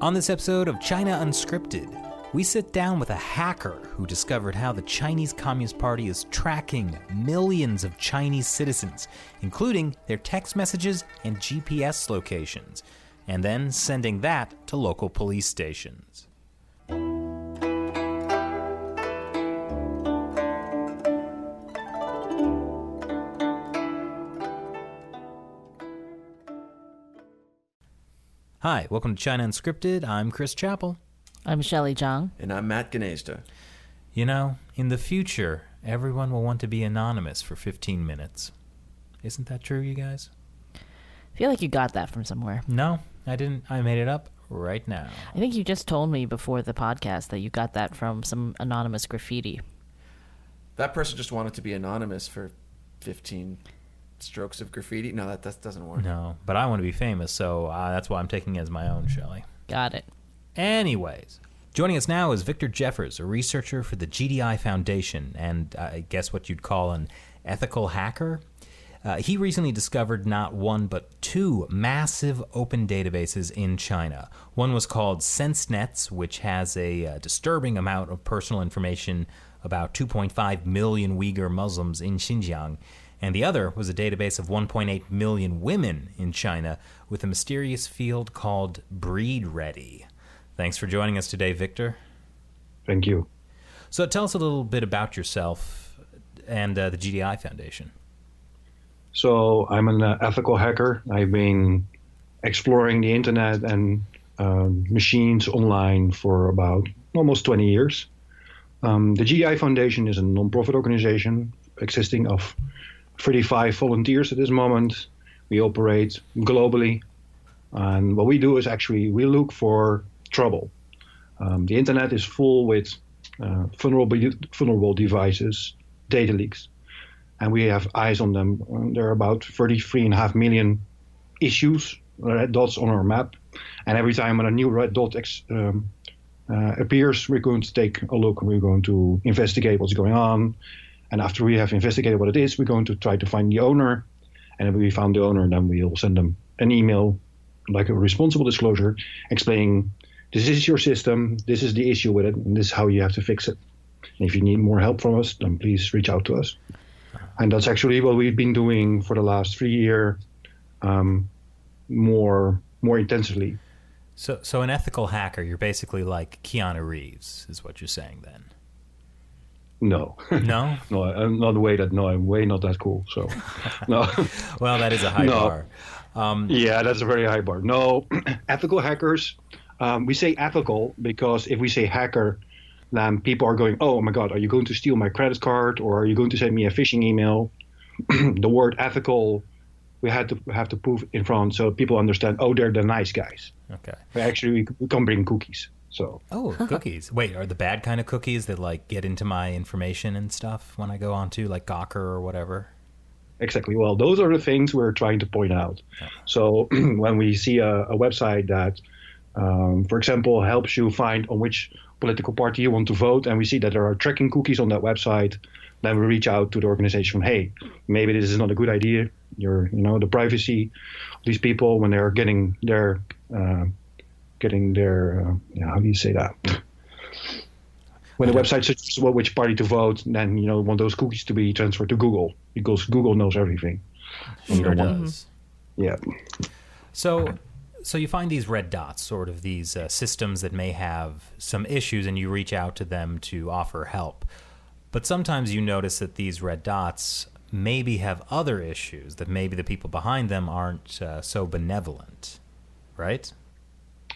On this episode of China Unscripted, we sit down with a hacker who discovered how the Chinese Communist Party is tracking millions of Chinese citizens, including their text messages and GPS locations, and then sending that to local police stations. Hi, welcome to China Unscripted. I'm Chris Chappell. I'm Shelley Zhang. And I'm Matt Gnezda. You know, in the future, everyone will want to be anonymous for 15 minutes. Isn't that true, you guys? I feel like you got that from somewhere. No, I didn't. I made it up right now. I think you just told me before the podcast that you got that from some anonymous graffiti. That person just wanted to be anonymous for 15 strokes of graffiti. No, that doesn't work. No, but I want to be famous, so that's why I'm taking it as my own, Shelley. Got it. Anyways, joining us now is Victor Gevers, a researcher for the GDI Foundation, and I guess what you'd call an ethical hacker. He recently discovered not one, but two massive open databases in China. One was called Sensenet, which has a disturbing amount of personal information about 2.5 million Uighur Muslims in Xinjiang. And the other was a database of 1.8 million women in China with a mysterious field called Breed Ready. Thanks for joining us today, Victor. Thank you. So tell us a little bit about yourself and the GDI Foundation. So I'm an ethical hacker. I've been exploring the internet and machines online for about almost 20 years. The GDI Foundation is a non-profit organization existing of 35 volunteers at this moment. We operate globally. And what we do is actually we look for trouble. The internet is full with vulnerable devices, data leaks, and we have eyes on them. There are about 33.5 million issues, red dots on our map, and every time when a new red dot appears, we're going to take a look and we're going to investigate what's going on. And after we have investigated what it is, we're going to try to find the owner. And if we found the owner, then we'll send them an email, like a responsible disclosure, explaining this is your system, this is the issue with it, and this is how you have to fix it. And if you need more help from us, then please reach out to us. And that's actually what we've been doing for the last 3 years, more intensively. So an ethical hacker, you're basically like Keanu Reeves, is what you're saying then? No. No? No, I'm not I'm way not that cool. So, no. Well, that is a high bar. Yeah, that's a very high bar. No, ethical hackers, we say ethical because if we say hacker, then people are going, oh my God, are you going to steal my credit card or are you going to send me a phishing email? The word ethical, we have to prove in front so people understand, oh, they're the nice guys. Okay. But actually, we can bring cookies. So. Oh, cookies. Wait, are the bad kind of cookies that like get into my information and stuff when I go on to like Gawker or whatever? Exactly. Well, those are the things we're trying to point out. Oh. So when we see a website that, for example, helps you find on which political party you want to vote, and we see that there are tracking cookies on that website, then we reach out to the organization. Hey, maybe this is not a good idea. The privacy of these people when they're getting their how do you say that? When the website suggests which party to vote, then you want those cookies to be transferred to Google because Google knows everything. Sure does. Yeah. So you find these red dots, sort of these systems that may have some issues, and you reach out to them to offer help. But sometimes you notice that these red dots maybe have other issues, that maybe the people behind them aren't so benevolent, right?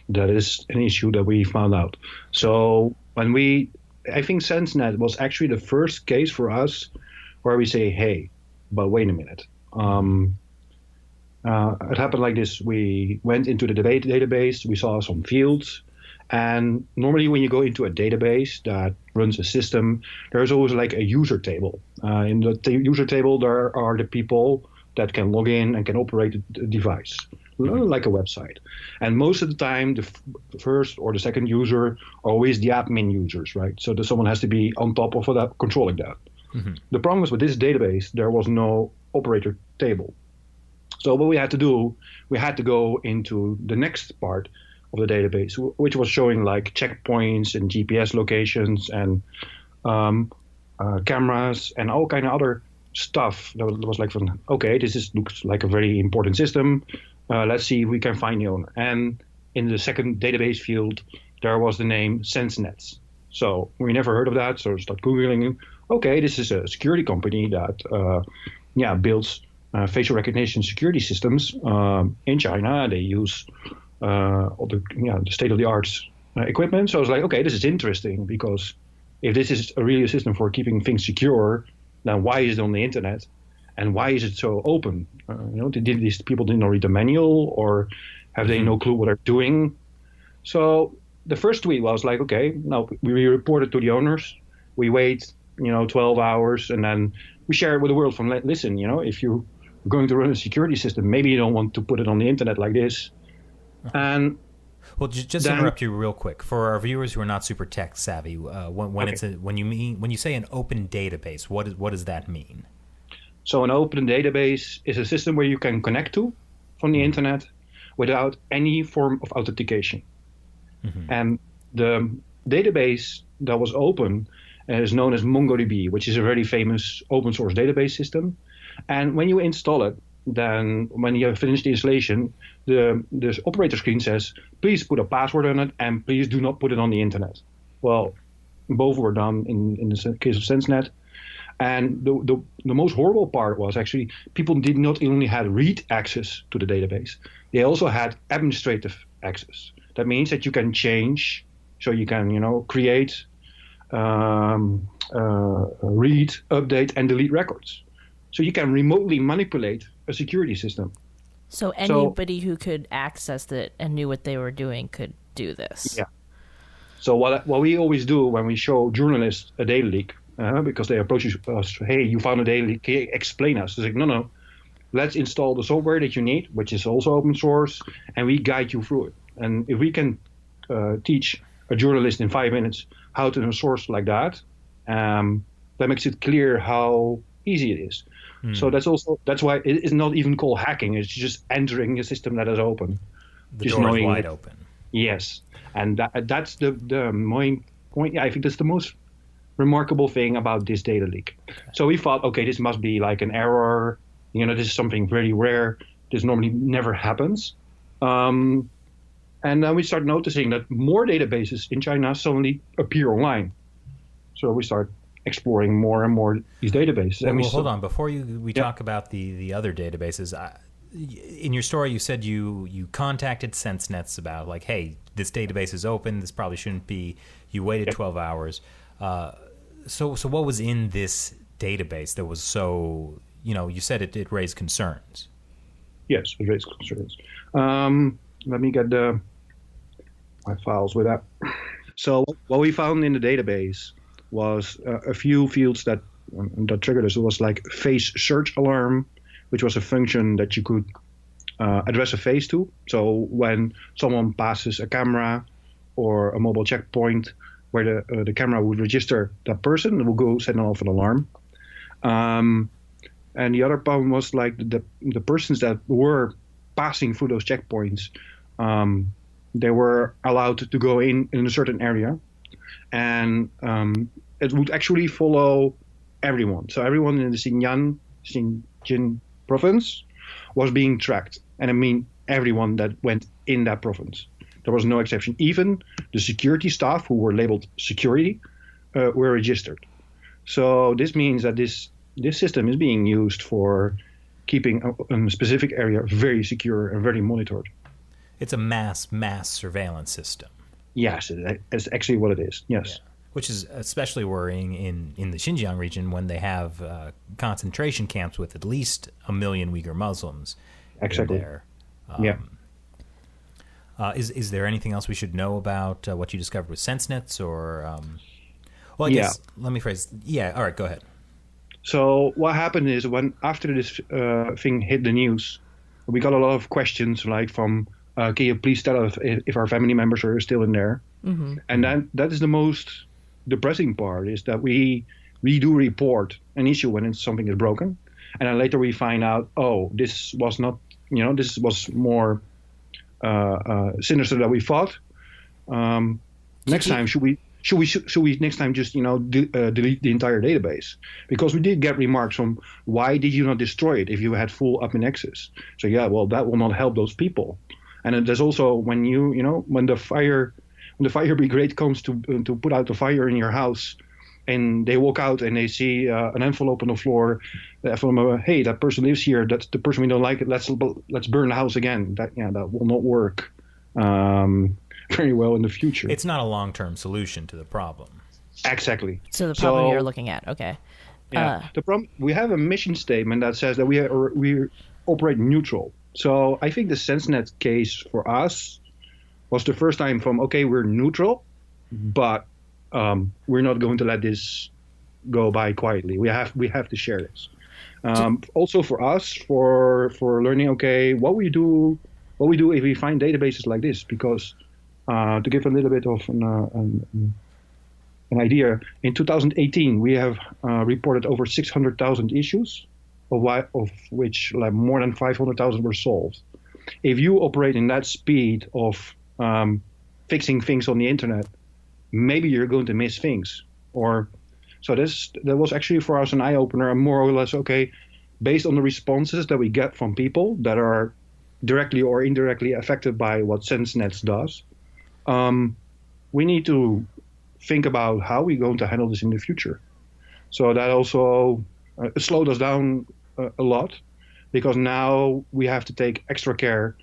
That is an issue that we found out. So I think Sensenet was actually the first case for us where we say, hey, but wait a minute. It happened like this. We went into the database, we saw some fields, and normally when you go into a database that runs a system, there's always like a user table. In the user table, there are the people that can log in and can operate the device, like a website. And most of the time, the first or the second user are always the admin users, right? So someone has to be on top of that, controlling that. Mm-hmm. The problem was with this database, there was no operator table. So what we had to do, we had to go into the next part, of the database, which was showing like checkpoints and GPS locations and cameras and all kind of other stuff. That was like, okay, looks like a very important system. Let's see if we can find the owner. And in the second database field, there was the name Sensenet. So we never heard of that. So I start Googling. Okay, this is a security company that builds facial recognition security systems in China. They use all the state-of-the-art equipment. So I was like, okay, this is interesting, because if this is really a system for keeping things secure, then why is it on the internet? And why is it so open? Did these people didn't read the manual, or have they no clue what they're doing? So the first tweet was like, okay, now we report it to the owners. We wait, 12 hours, and then we share it with the world from, listen, if you're going to run a security system, maybe you don't want to put it on the internet like this. And well, just interrupt you real quick for our viewers who are not super tech savvy. When you say an open database, what does that mean? So an open database is a system where you can connect to from the internet without any form of authentication. Mm-hmm. And the database that was open is known as MongoDB, which is a very famous open source database system. And when you install it, then when you have finished the installation, the operator screen says, please put a password on it and please do not put it on the internet. Well, both were done in the case of Sensenet. And the most horrible part was actually people did not only have read access to the database, they also had administrative access. That means that you can change, so you can, create, read, update, and delete records. So you can remotely manipulate a security system. So anybody who could access it and knew what they were doing could do this. Yeah. So what we always do when we show journalists a data leak, because they approach us, hey, you found a data leak, can you explain us? It's like, no, let's install the software that you need, which is also open source, and we guide you through it. And if we can teach a journalist in 5 minutes how to do a source like that, that makes it clear how easy it is. So that's why it is not even called hacking. It's just entering a system that is open. The door is wide open. Yes, and that's the main point. Yeah, I think that's the most remarkable thing about this data leak. Okay. So we thought, okay, this must be like an error. This is something very rare. This normally never happens. And then we start noticing that more databases in China suddenly appear online. So we start exploring more and more these databases. Well, hold on. Before we talk about the other databases, in your story you said you contacted Sensenets about, like, hey, this database is open, this probably shouldn't be. You waited 12 hours. So what was in this database that was so, you said it raised concerns? Yes, it raised concerns. Let me get my files with that. So what we found in the database was a few fields that triggered us. It was like face search alarm, which was a function that you could address a face to. So when someone passes a camera or a mobile checkpoint where the camera would register that person, it will go set off an alarm. And the other problem was like the persons that were passing through those checkpoints, they were allowed to go in a certain area. And it would actually follow everyone. So everyone in the Xinjiang province was being tracked. And I mean everyone that went in that province. There was no exception. Even the security staff who were labeled security were registered. So this means that this system is being used for keeping a specific area very secure and very monitored. It's a mass surveillance system. Yes, it's actually what it is. Yes. Yeah. Which is especially worrying in the Xinjiang region when they have concentration camps with at least 1 million Uighur Muslims exactly. there. Yeah. Is there anything else we should know about what you discovered with Sensenets or? Well, I guess let me phrase. Yeah. All right. Go ahead. So what happened is after this thing hit the news, we got a lot of questions like from, can you please tell us if our family members are still in there? Mm-hmm. And then that is the most depressing part, is that we do report an issue when something is broken, and then later we find out, oh, this was not, this was more sinister that we thought. Next time, should we next time just delete the entire database? Because we did get remarks from why did you not destroy it if you had full admin access? So yeah, well, that will not help those people. And there's also when when the fire brigade comes to put out the fire in your house, and they walk out and they see an envelope on the floor from hey, that person lives here, that's the person we don't like, let's burn the house again. That will not work very well in the future. It's not a long-term solution to the problem. Exactly. So the problem you're looking at, okay. Yeah. The problem, we have a mission statement that says that we operate neutral. So I think the Sensenet case for us was the first time from, okay, we're neutral, but we're not going to let this go by quietly. We have to share this. Also for us, for learning, okay, what we do if we find databases like this, because to give a little bit of an idea, in 2018 we have reported over 600,000 issues, of which like more than 500,000 were solved. If you operate in that speed of fixing things on the internet, maybe you're going to miss things. So that was actually for us an eye-opener, and more or less, okay, based on the responses that we get from people that are directly or indirectly affected by what Sensenet does, we need to think about how we're going to handle this in the future. So that also slowed us down a lot, because now we have to take extra care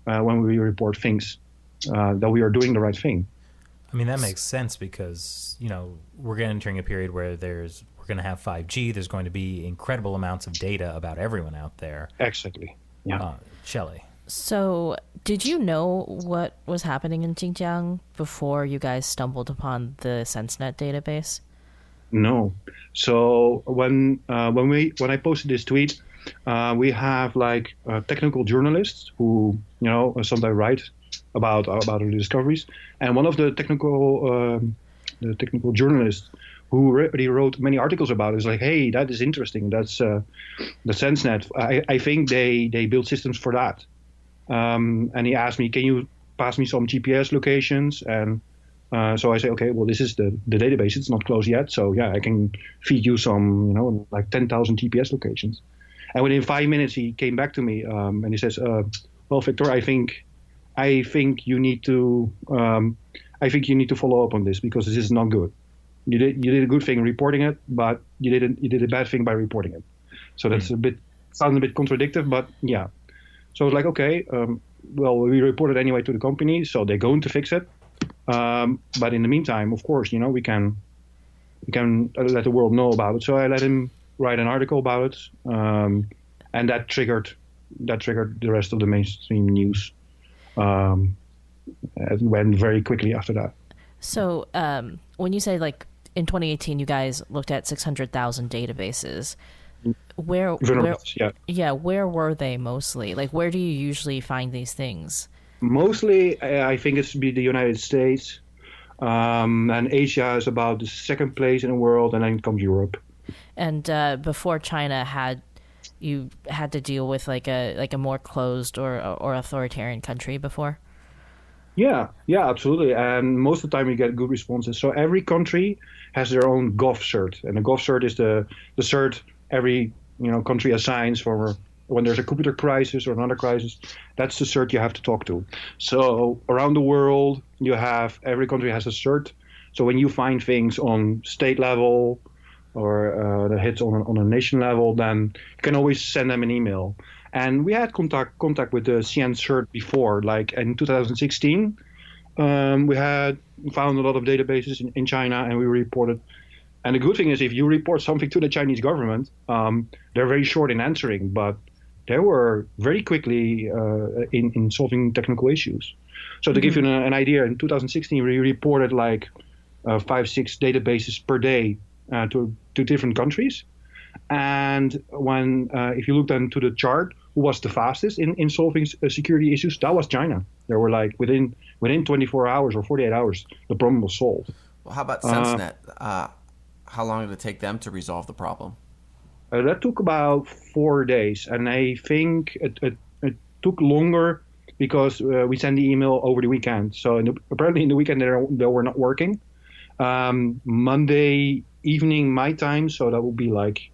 when we report things, that we are doing the right thing. I mean, that makes sense because, we're entering a period where we're going to have 5G. There's going to be incredible amounts of data about everyone out there. Exactly. Yeah. Shelley. So did you know what was happening in Xinjiang before you guys stumbled upon the Sensenet database? No. So when I posted this tweet, we have like technical journalists who sometimes write about the discoveries, and one of the technical journalists who already wrote many articles about it is like, hey, that is interesting. That's the Sensenet. I think they build systems for that. And he asked me, can you pass me some GPS locations? And so I say, okay, well, this is the database. It's not closed yet. So yeah, I can feed you some, like 10,000 GPS locations. And within 5 minutes, he came back to me and he says, well, Victor, I think you need to follow up on this, because this is not good. You did a good thing reporting it, but you did a bad thing by reporting it. So that's sounds a bit contradictory, but yeah. So I was like, okay, well, we reported anyway to the company, so they're going to fix it. But in the meantime, of course, we can let the world know about it. So I let him write an article about it, and that triggered the rest of the mainstream news. It went very quickly after that. So when you say like in 2018 you guys looked at 600,000 databases, where were they mostly? Like, where do you usually find these things? Mostly, I think it's be the United States, and Asia is about the second place in the world, and then comes Europe. And before China, you had to deal with like a more closed or authoritarian country before? Yeah, absolutely. And most of the time you get good responses. So every country has their own Gov cert, and the Gov cert is the cert every country assigns for when there's a computer crisis or another crisis. That's the cert you have to talk to. So around the world, every country has a cert. So when you find things on state level or that hits on a nation level, then you can always send them an email. And we had contact with the CN cert before, like in 2016. We had found a lot of databases in China, and we reported. And the good thing is, if you report something to the Chinese government, they're very short in answering, but they were very quickly in solving technical issues. So to give you an idea, in 2016, we reported like 5-6 databases per day to different countries. And when if you look then to the chart, who was the fastest in solving security issues, that was China. They were like within 24 hours or 48 hours, the problem was solved. Well, how about Sensenet? How long did it take them to resolve the problem? That took about 4 days, and I think it took longer because we send the email over the weekend. So apparently in the weekend they were not working. Monday evening my time, so that would be like,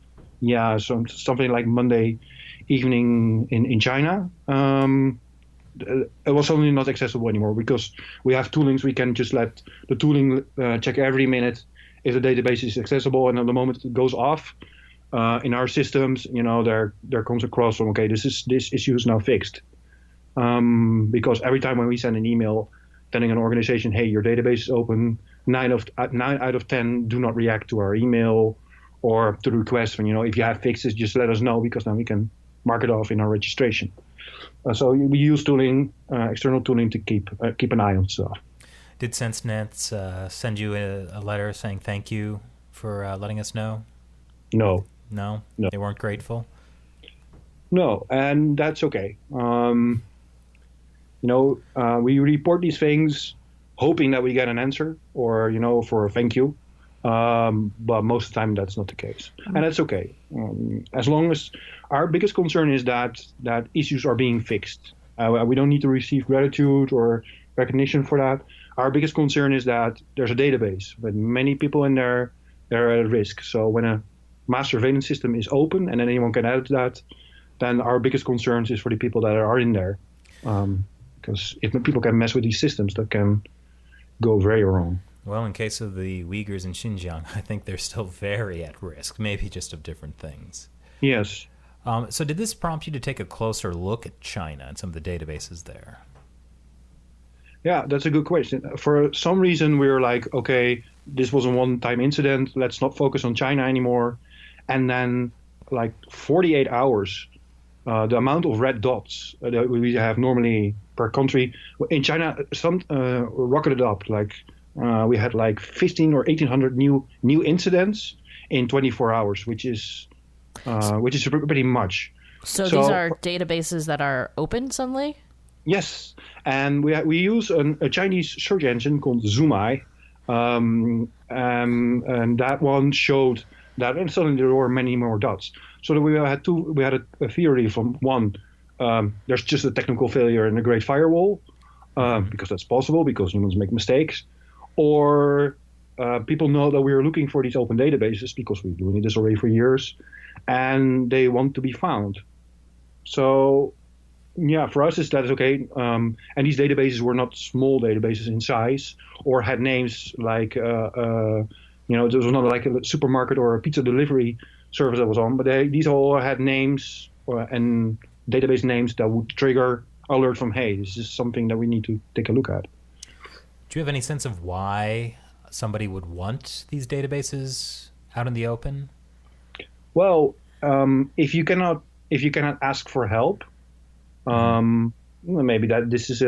something like Monday evening in China. It was suddenly not accessible anymore because we have toolings. We can just let the tooling check every minute if the database is accessible, and at the moment it goes off in our systems, there comes across from, okay, this issue is now fixed. Because every time when we send an email telling an organization, hey, your database is open, 9 out of 10 do not react to our email or to the request. And, if you have fixes, just let us know, because then we can mark it off in our registration. So we use tooling, external tooling, to keep an eye on stuff. Did Sensenet send you a letter saying thank you for letting us know? No. No? They weren't grateful? No, and that's okay. We report these things hoping that we get an answer or, for a thank you. But most of the time that's not the case. And that's okay. As long as our biggest concern is that issues are being fixed. We don't need to receive gratitude or recognition for that. Our biggest concern is that there's a database with many people in there. They're at risk. So when a mass surveillance system is open and anyone can edit that, then our biggest concerns is for the people that are in there. Because if people can mess with these systems, that can go very wrong. Well, in case of the Uyghurs in Xinjiang, I think they're still very at risk, maybe just of different things. Yes. So did this prompt you to take a closer look at China and some of the databases there? Yeah, that's a good question. For some reason, we were like, okay, this was a one-time incident. Let's not focus on China anymore. And then, like 48 hours, the amount of red dots that we have normally per country in China, some rocketed up. Like we had like 1,500 or 1,800 new incidents in 24 hours, which is pretty much. So these are databases that are open suddenly? Yes, and we use a Chinese search engine called Zoomai, and that one showed that, and suddenly there were many more dots. So we had a theory from one. There's just a technical failure in the Great Firewall, because that's possible, because humans make mistakes, or people know that we are looking for these open databases because we're doing this already for years, and they want to be found. So. Yeah, for us, that is okay. And these databases were not small databases in size or had names like, there was not like a supermarket or a pizza delivery service that was on, but these all had names and database names that would trigger alert from, hey, this is something that we need to take a look at. Do you have any sense of why somebody would want these databases out in the open? Well, if you cannot ask for help, maybe that this is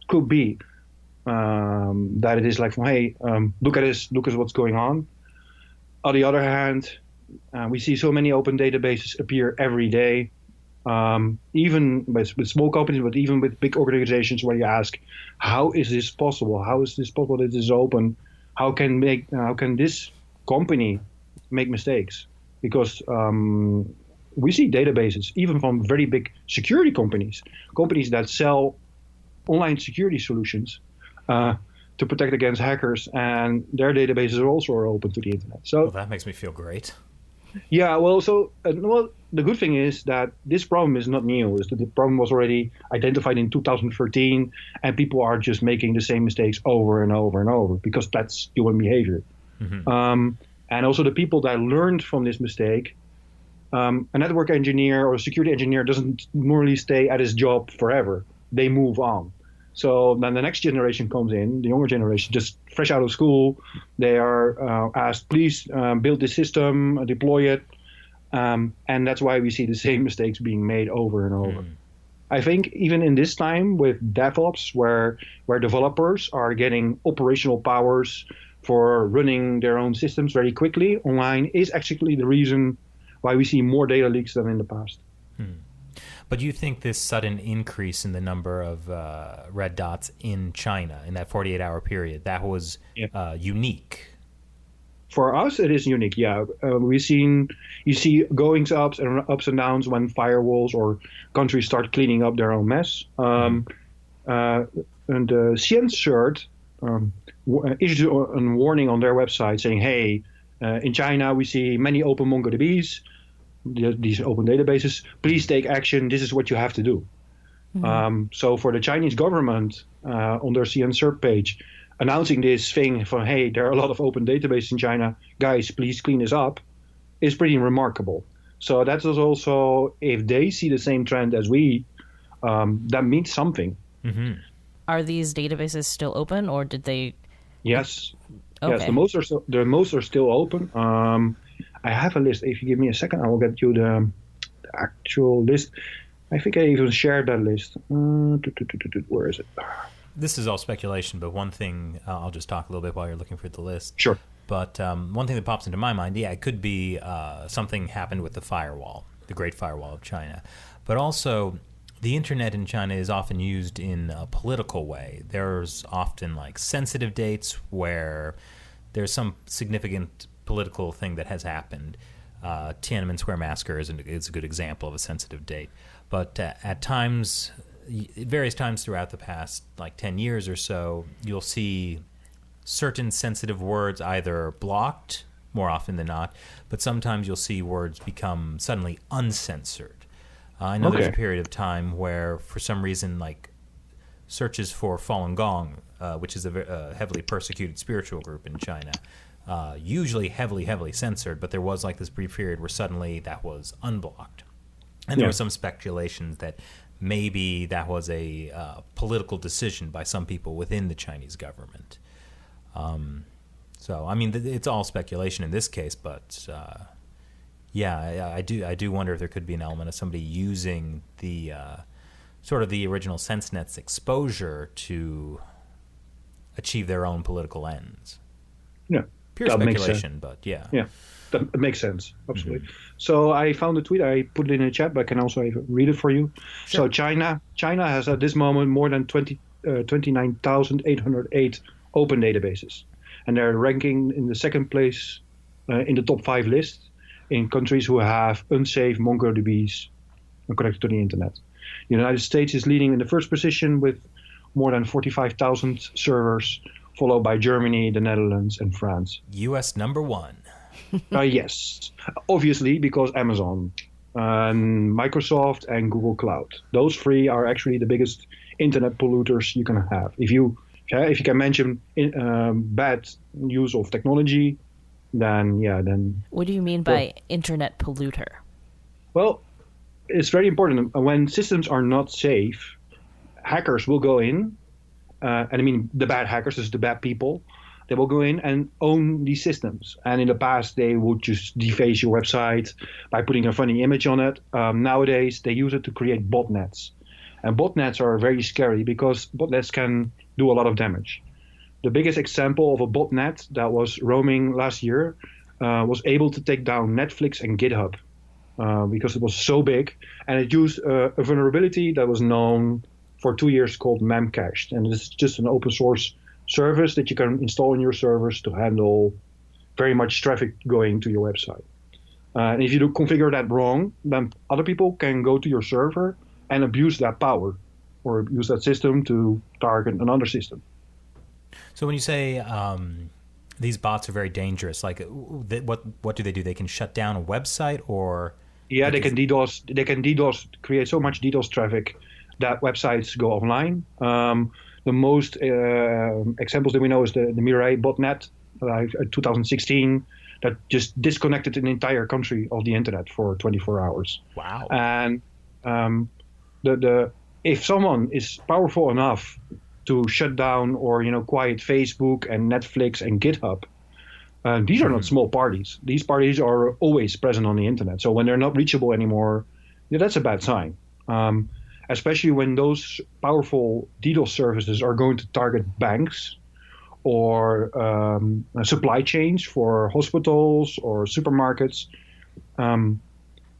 could be that it is like, hey, look at this, look at what's going on. On the other hand, we see so many open databases appear every day, even with small companies, but even with big organizations, where you ask, how is this possible? How is this possible that this is open? How can this company make mistakes? Because we see databases, even from very big security companies that sell online security solutions to protect against hackers, and their databases are also open to the internet. So well, that makes me feel great. Yeah, well, the good thing is that this problem is not new. The problem was already identified in 2013, and people are just making the same mistakes over and over and over, because that's human behavior. Mm-hmm. And also the people that learned from this mistake, a network engineer or a security engineer doesn't normally stay at his job forever. They move on. So then the next generation comes in, the younger generation, just fresh out of school. They are asked, please build this system, deploy it. And that's why we see the same mistakes being made over and over. I think even in this time with DevOps, where developers are getting operational powers for running their own systems very quickly online, is actually the reason why we see more data leaks than in the past. But do you think this sudden increase in the number of red dots in China in that 48-hour period, that was unique? For us, it is unique. Yeah, you see goings ups and downs when firewalls or countries start cleaning up their own mess. And Sensenet issued a warning on their website saying, "Hey, in China we see many open MongoDBs, these open databases. Please take action. This is what you have to do." So for the Chinese government on their Sensenet page, announcing this thing for, hey, there are a lot of open databases in China, guys, please clean this up, is pretty remarkable. So that is also, if they see the same trend as we, that means something. Mm-hmm. Are these databases still open, or did they? Yes. Okay. Yes, the most are still open. I have a list. If you give me a second, I will get you the actual list. I think I even shared that list. Where is it? This is all speculation, but one thing, I'll just talk a little bit while you're looking for the list. Sure. But one thing that pops into my mind, it could be something happened with the firewall, the Great Firewall of China. But also, the internet in China is often used in a political way. There's often like sensitive dates where there's some significant political thing that has happened. Tiananmen Square massacre is a good example of a sensitive date. But at times, various times throughout the past like 10 years or so, you'll see certain sensitive words either blocked more often than not, but sometimes you'll see words become suddenly uncensored. I know there's a period of time where for some reason like searches for Falun Gong, which is a heavily persecuted spiritual group in China, usually heavily censored, but there was like this brief period where suddenly that was unblocked. And there was some speculations that maybe that was a political decision by some people within the Chinese government. So, I mean, it's all speculation in this case, but I do wonder if there could be an element of somebody using the sort of the original Sensenet's exposure to achieve their own political ends. Yeah, pure speculation, but yeah. That makes sense, absolutely. Mm-hmm. So I found a tweet. I put it in the chat, but I can also read it for you. Sure. So China has at this moment more than 29,808 open databases, and they're ranking in the second place in the top 5 list in countries who have unsafe MongoDBs connected to the internet. The United States is leading in the first position with more than 45,000 servers, followed by Germany, the Netherlands, and France. U.S. number 1. Yes, obviously, because Amazon, Microsoft, and Google Cloud. Those 3 are actually the biggest internet polluters you can have. If you can mention bad use of technology, then. What do you mean by internet polluter? Well, it's very important. When systems are not safe, hackers will go in, and I mean the bad hackers, is the bad people. They will go in and own these systems. And in the past, they would just deface your website by putting a funny image on it. Nowadays, they use it to create botnets. And botnets are very scary because botnets can do a lot of damage. The biggest example of a botnet that was roaming last year was able to take down Netflix and GitHub because it was so big. And it used a vulnerability that was known for 2 years called memcached. And it's just an open source service that you can install in your servers to handle very much traffic going to your website. And if you do configure that wrong, then other people can go to your server and abuse that power or use that system to target another system. So when you say these bots are very dangerous, like what do? They can shut down a website, or they can DDoS. They can DDoS, create so much DDoS traffic that websites go offline. The most examples that we know is the Mirai botnet, 2016, that just disconnected an entire country of the internet for 24 hours. Wow! And if someone is powerful enough to shut down or quiet Facebook and Netflix and GitHub, these are not small parties. These parties are always present on the internet. So when they're not reachable anymore, that's a bad sign. Especially when those powerful DDoS services are going to target banks or supply chains for hospitals or supermarkets.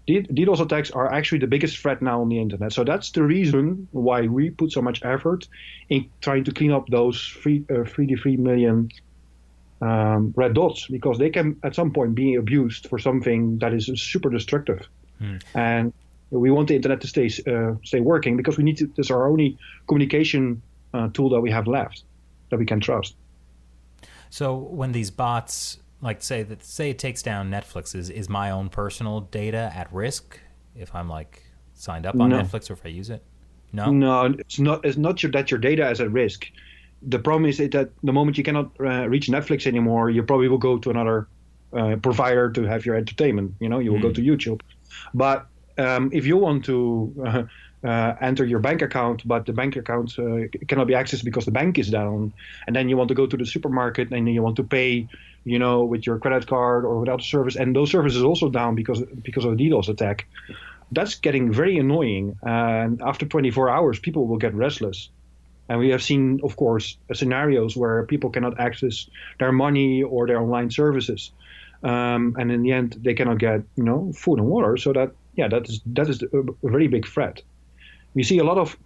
DDoS attacks are actually the biggest threat now on the internet. So that's the reason why we put so much effort in trying to clean up those 3 million red dots, because they can at some point be abused for something that is super destructive. And we want the internet to stay working, because we need to. This is our only communication tool that we have left that we can trust. So when these bots, like say it takes down Netflix, is my own personal data at risk if I'm like signed up on Netflix or if I use it? No, it's not. It's not that your data is at risk. The problem is that the moment you cannot reach Netflix anymore, you probably will go to another provider to have your entertainment. You will go to YouTube. But if you want to enter your bank account, but the bank account cannot be accessed because the bank is down, and then you want to go to the supermarket and you want to pay, with your credit card or without service, and those services also down because of a DDoS attack, that's getting very annoying. And after 24 hours, people will get restless. And we have seen, of course, scenarios where people cannot access their money or their online services. And in the end, they cannot get, food and water. So that is a very big threat. We see a lot of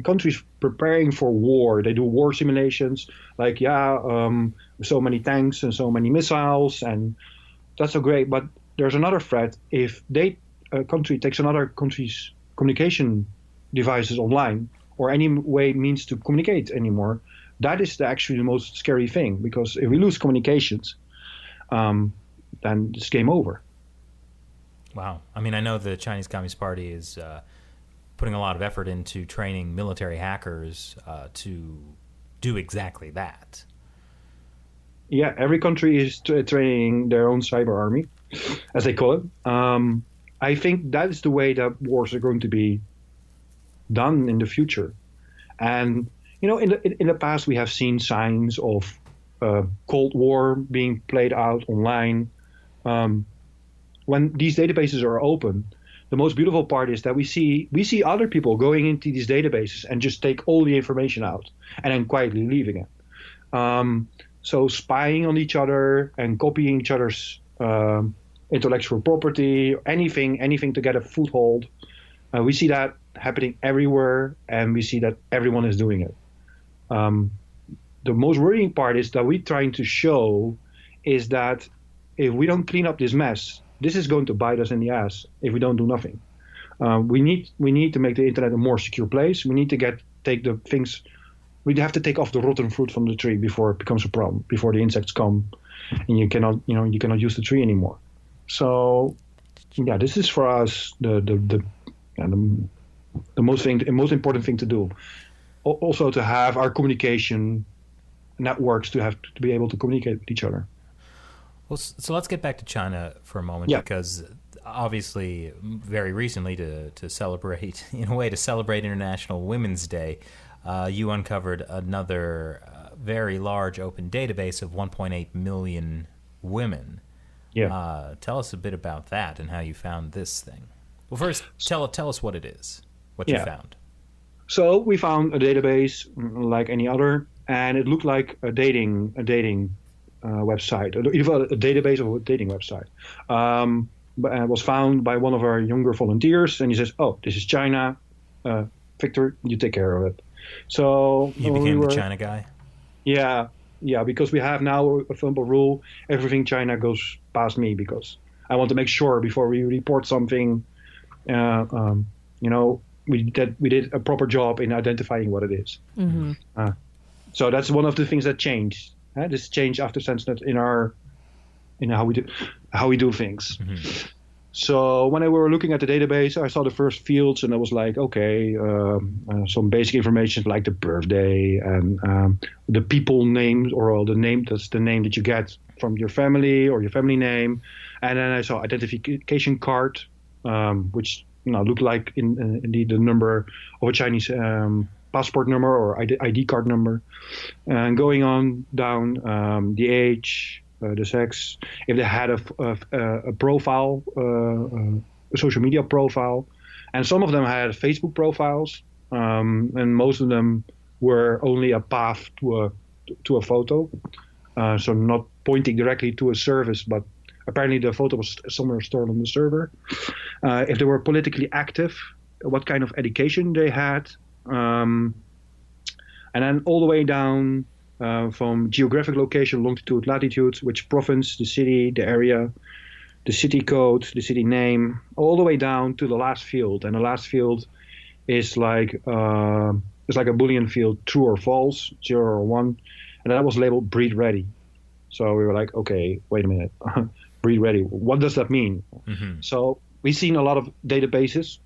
countries preparing for war. They do war simulations, like, so many tanks and so many missiles, and that's so great. But there's another threat. If a country takes another country's communication devices online, or any way means to communicate anymore, that is actually the most scary thing, because if we lose communications, then it's game over. Wow. I mean, I know the Chinese Communist Party is putting a lot of effort into training military hackers to do exactly that. Yeah, every country is training their own cyber army, as they call it. I think that is the way that wars are going to be done in the future. And in the past we have seen signs of Cold War being played out online. When these databases are open, the most beautiful part is that we see other people going into these databases and just take all the information out and then quietly leaving it. So spying on each other and copying each other's intellectual property, anything to get a foothold. We see that happening everywhere, and we see that everyone is doing it. The most worrying part is that we're trying to show is that if we don't clean up this mess, this is going to bite us in the ass if we don't do nothing. We need to make the internet a more secure place. We need to we have to take off the rotten fruit from the tree before it becomes a problem, before the insects come and you cannot use the tree anymore. So this is for us the most important thing to do. Also to have our communication networks to be able to communicate with each other. Well, so let's get back to China for a moment, because obviously very recently to celebrate International Women's Day, you uncovered another very large open database of 1.8 million women. Yeah. Tell us a bit about that and how you found this thing. Well, first, tell us what it is, what you found. So we found a database like any other, and it looked like a dating website, even a database of a dating website. But it was found by one of our younger volunteers, and he says, "Oh, this is China. Victor, you take care of it." So you became the China guy. Yeah, because we have now a simple rule: everything China goes past me, because I want to make sure before we report something, we did a proper job in identifying what it is. Mm-hmm. So that's one of the things that changed. This changed after Sensenet in how we do things. Mm-hmm. So when we were looking at the database, I saw the first fields, and I was like, okay, some basic information like the birthday and the people names, or the name. That's the name that you get from your family or your family name. And then I saw identification card, which looked like indeed the number of a Chinese passport number or ID card number. And going on down, the age, the sex, if they had a profile, a social media profile, and some of them had Facebook profiles, and most of them were only a path to a photo, so not pointing directly to a service, but apparently the photo was somewhere stored on the server. If they were politically active, what kind of education they had, and then all the way down from geographic location, longitude, latitude, which province, the city, the area, the city code, the city name, all the way down to the last field. And the last field is like it's like a Boolean field, true or false, 0 or 1, and that was labeled breed ready. So we were like, okay, wait a minute, breed ready. What does that mean? Mm-hmm. So we've seen a lot of databases,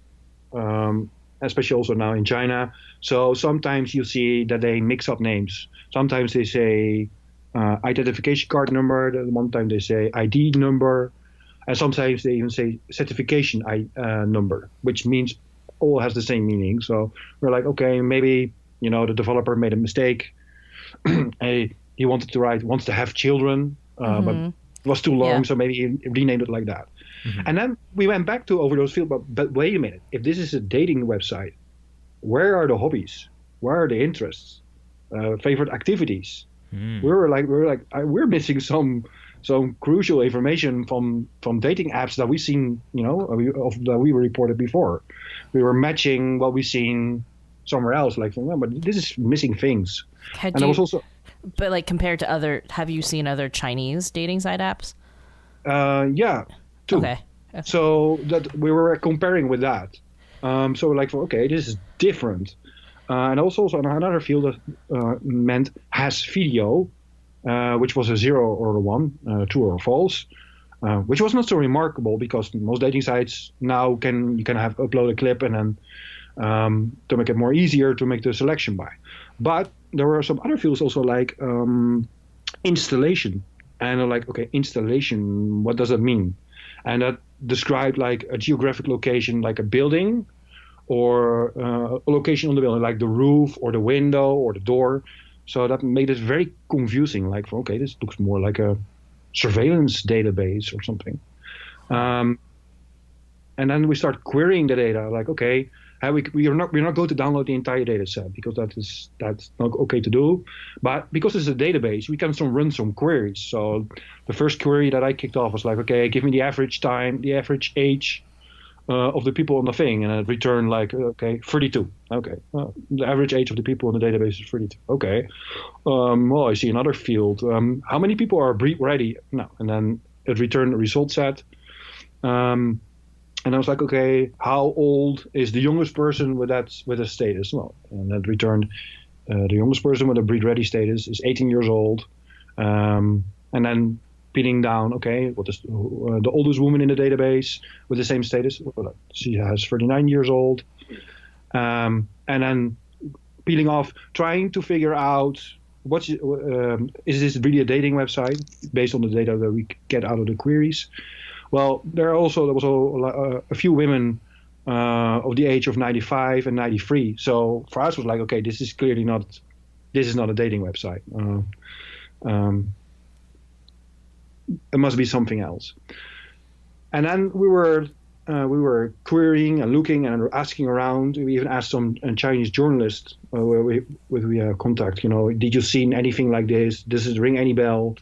especially also now in China. So sometimes you see that they mix up names. Sometimes they say identification card number. One time they say ID number. And sometimes they even say certification number, which means all has the same meaning. So we're like, okay, maybe, the developer made a mistake. He wants to have children, but it was too long, so maybe he renamed it like that. Mm-hmm. And then we went back to over those fields, but wait a minute. If this is a dating website, where are the hobbies? Where are the interests? Favorite activities? Mm. We're missing some crucial information from dating apps that we've seen, that we reported before. We were matching what we've seen somewhere else, but this is missing things. But like compared to have you seen other Chinese dating site apps? Yeah, too. Okay. So that we were comparing with that. So we're like, okay, this is different. And also another field that meant has video, which was a 0 or a 1, true or false, which was not so remarkable because most dating sites now you can upload a clip and then to make it more easier to make the selection by. But there were some other fields also like installation. And I'm like, okay, installation, what does that mean? And that described like a geographic location, like a building, or a location on the building, like the roof or the window or the door. So that made it very confusing. Like, okay, this looks more like a surveillance database or something. And then we start querying the data. Like, okay, we're not going to download the entire data set because that's not okay to do. But because it's a database, we can run some queries. So the first query that I kicked off was like, okay, give me the average time, the average age of the people on the thing, and it returned like, okay, 32. Okay, the average age of the people in the database is 32. Okay, well, I see another field. How many people are breed ready? No, and then it returned a result set. And I was like, okay, how old is the youngest person with a status? Well, and that returned the youngest person with a breed ready status is 18 years old. And then peeling down, okay, what is the oldest woman in the database with the same status? Well, she has 39 years old. And then peeling off, trying to figure out is this really a dating website based on the data that we get out of the queries? Well, there was a few women of the age of 95 and 93. So for us, it was like, okay, this is clearly not a dating website. It must be something else. And then we were querying and looking and asking around. We even asked some Chinese journalists with contact. Did you see anything like this? Does it ring any bell?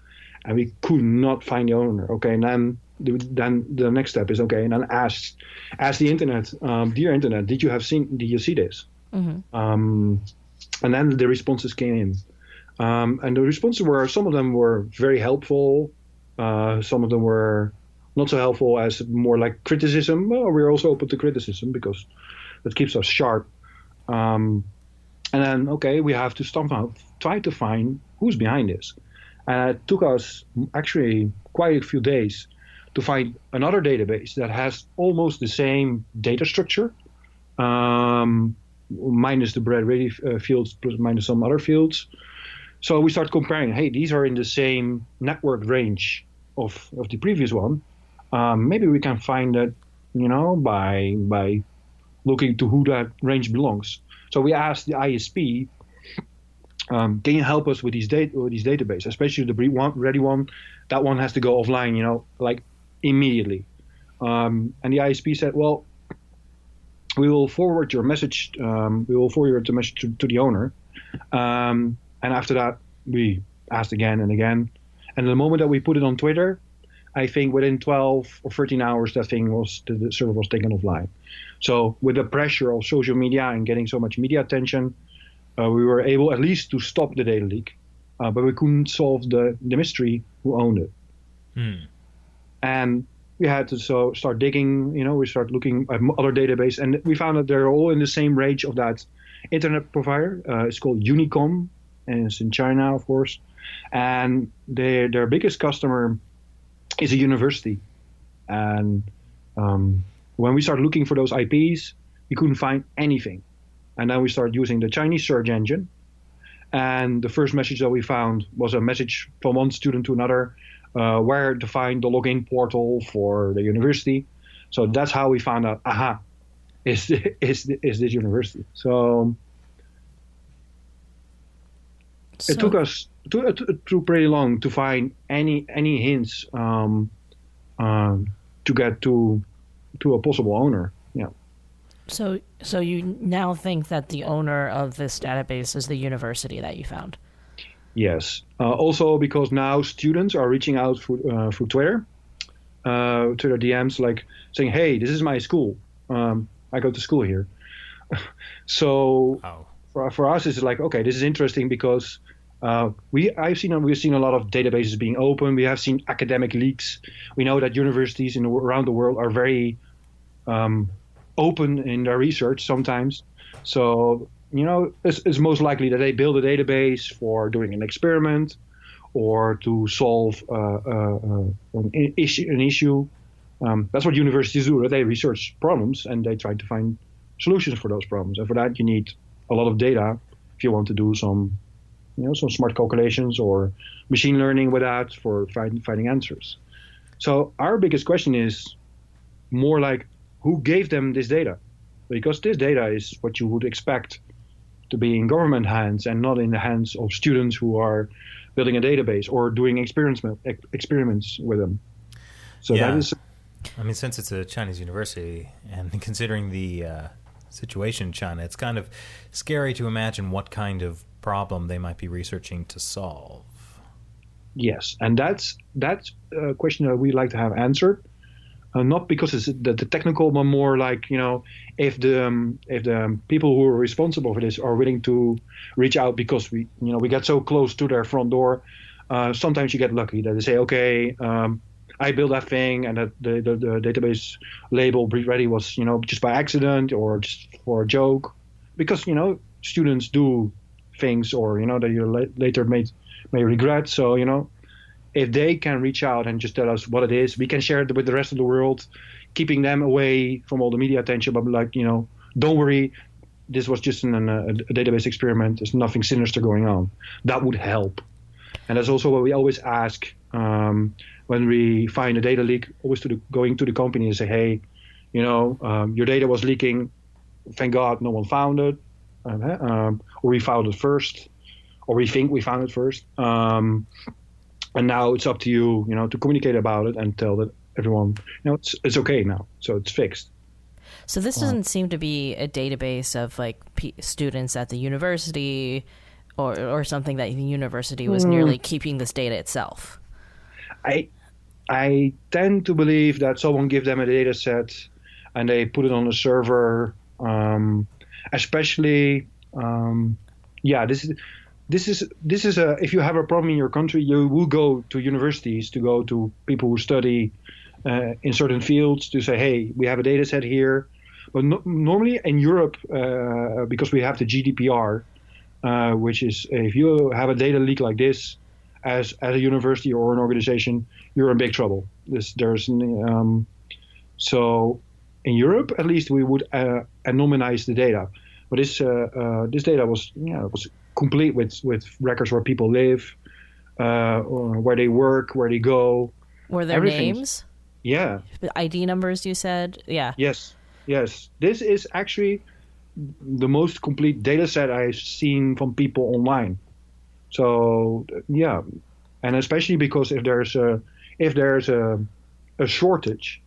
And we could not find the owner. Okay, and then the next step is okay, and then ask the internet, dear internet, did you see this? Mm-hmm. And then the responses came in, and the responses were, some of them were very helpful, some of them were not so helpful, as more like criticism. Well, we're also open to criticism because that keeps us sharp. And then okay, we have to somehow try to find who's behind this. And it took us actually quite a few days to find another database that has almost the same data structure, minus the bread ready fields, plus minus some other fields. So we start comparing. Hey, these are in the same network range of the previous one. Maybe we can find that, by looking to who that range belongs. So we asked the ISP, can you help us with these databases, especially the breed ready one? That one has to go offline, like immediately. And the ISP said, well, we will forward your message. We will forward the message to the owner. And after that, we asked again and again. And the moment that we put it on Twitter, I think within 12 or 13 hours, the server was taken offline. So with the pressure of social media and getting so much media attention, we were able at least to stop the data leak. but we couldn't solve the mystery who owned it. And we had to start digging, we start looking at other databases, and we found that they're all in the same range of that internet provider. It's called Unicom, and it's in China, of course. And their biggest customer is a university. And when we started looking for those IPs, we couldn't find anything. And then we started using the Chinese search engine. And the first message that we found was a message from one student to another, where to find the login portal for the university. So that's how we found out, is this university. So it took us too pretty long to find any hints to get to a possible owner. Yeah. So you now think that the owner of this database is the university that you found? Yes. Also because now students are reaching out through Twitter, Twitter DMs, like saying, "Hey, this is my school. I go to school here." So for us, it's like, okay, this is interesting because we've seen a lot of databases being open. We have seen academic leaks. We know that universities around the world are very open in their research sometimes. So it's most likely that they build a database for doing an experiment or to solve an issue. That's what universities do. They research problems and they try to find solutions for those problems. And for that, you need a lot of data if you want to do some smart calculations or machine learning with that for finding answers. So our biggest question is more like, who gave them this data? Because this data is what you would expect to be in government hands and not in the hands of students who are building a database or doing experiments with them. So that is... I mean, since it's a Chinese university and considering the situation in China, it's kind of scary to imagine what kind of problem they might be researching to solve. Yes, and that's a question that we'd like to have answered. Not because it's the technical, but more like, if the people who are responsible for this are willing to reach out, because we get so close to their front door. Sometimes you get lucky that they say, okay, I built that thing, and that the database label Breed Ready was just by accident or just for a joke, because students do things or that you later may regret. So if they can reach out and just tell us what it is, we can share it with the rest of the world, keeping them away from all the media attention. But don't worry, this was just a database experiment. There's nothing sinister going on. That would help. And that's also what we always ask when we find a data leak, always going to the company and say, hey, your data was leaking. Thank God no one found it. Or we found it first, or we think we found it first. And now it's up to you, to communicate about it and tell that everyone, it's okay now. So it's fixed. So this doesn't seem to be a database of students at the university or something that the university was nearly keeping this data itself. I tend to believe that someone gives them a data set and they put it on a server, especially, This is if you have a problem in your country, you will go to universities, to go to people who study in certain fields to say, hey, we have a data set here. But normally in Europe, because we have the GDPR, which is if you have a data leak like this as a university or an organization, you're in big trouble. So in Europe, at least, we would anonymize the data. But this data was complete with records where people live, or where they work, where they go. Were there names? Yeah. ID numbers, you said? Yeah. Yes. This is actually the most complete data set I've seen from people online. So, yeah. And especially because if there's a shortage,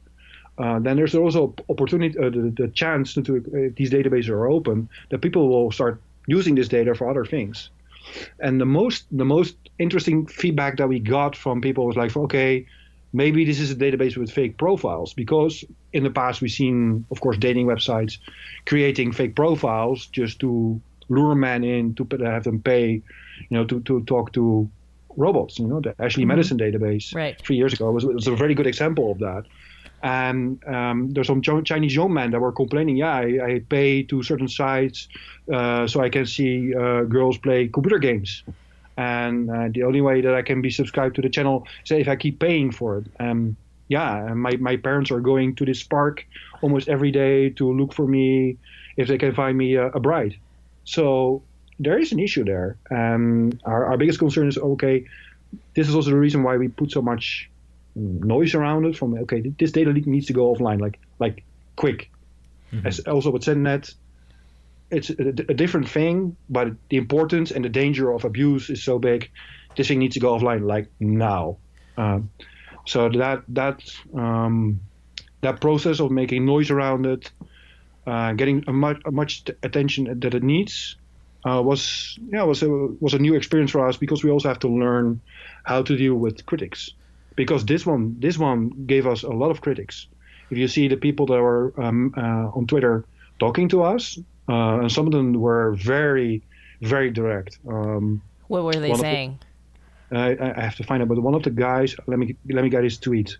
then there's also opportunity, the chance to if these databases are open, that people will start using this data for other things. And the most interesting feedback that we got from people was like, okay, maybe this is a database with fake profiles, because in the past we've seen, of course, dating websites creating fake profiles just to lure men in, to have them pay to talk to robots. The Ashley Medicine database 3 years ago was a very good example of that. And there's some Chinese young men that were complaining, I pay to certain sites so I can see girls play computer games. And the only way that I can be subscribed to the channel is if I keep paying for it. And my parents are going to this park almost every day to look for me if they can find me a bride. So there is an issue there. Our biggest concern is, this is also the reason why we put so much noise around it. From this data leak needs to go offline, like quick. Mm-hmm. As also with Sensenet, it's a different thing, but the importance and the danger of abuse is so big. This thing needs to go offline like now. So that process of making noise around it, getting a much attention that it needs, was a new experience for us, because we also have to learn how to deal with critics. Because this one gave us a lot of critics. If you see the people that were on Twitter talking to us, and some of them were very, very direct. What were they saying? I have to find out, but one of the guys, let me get his tweet.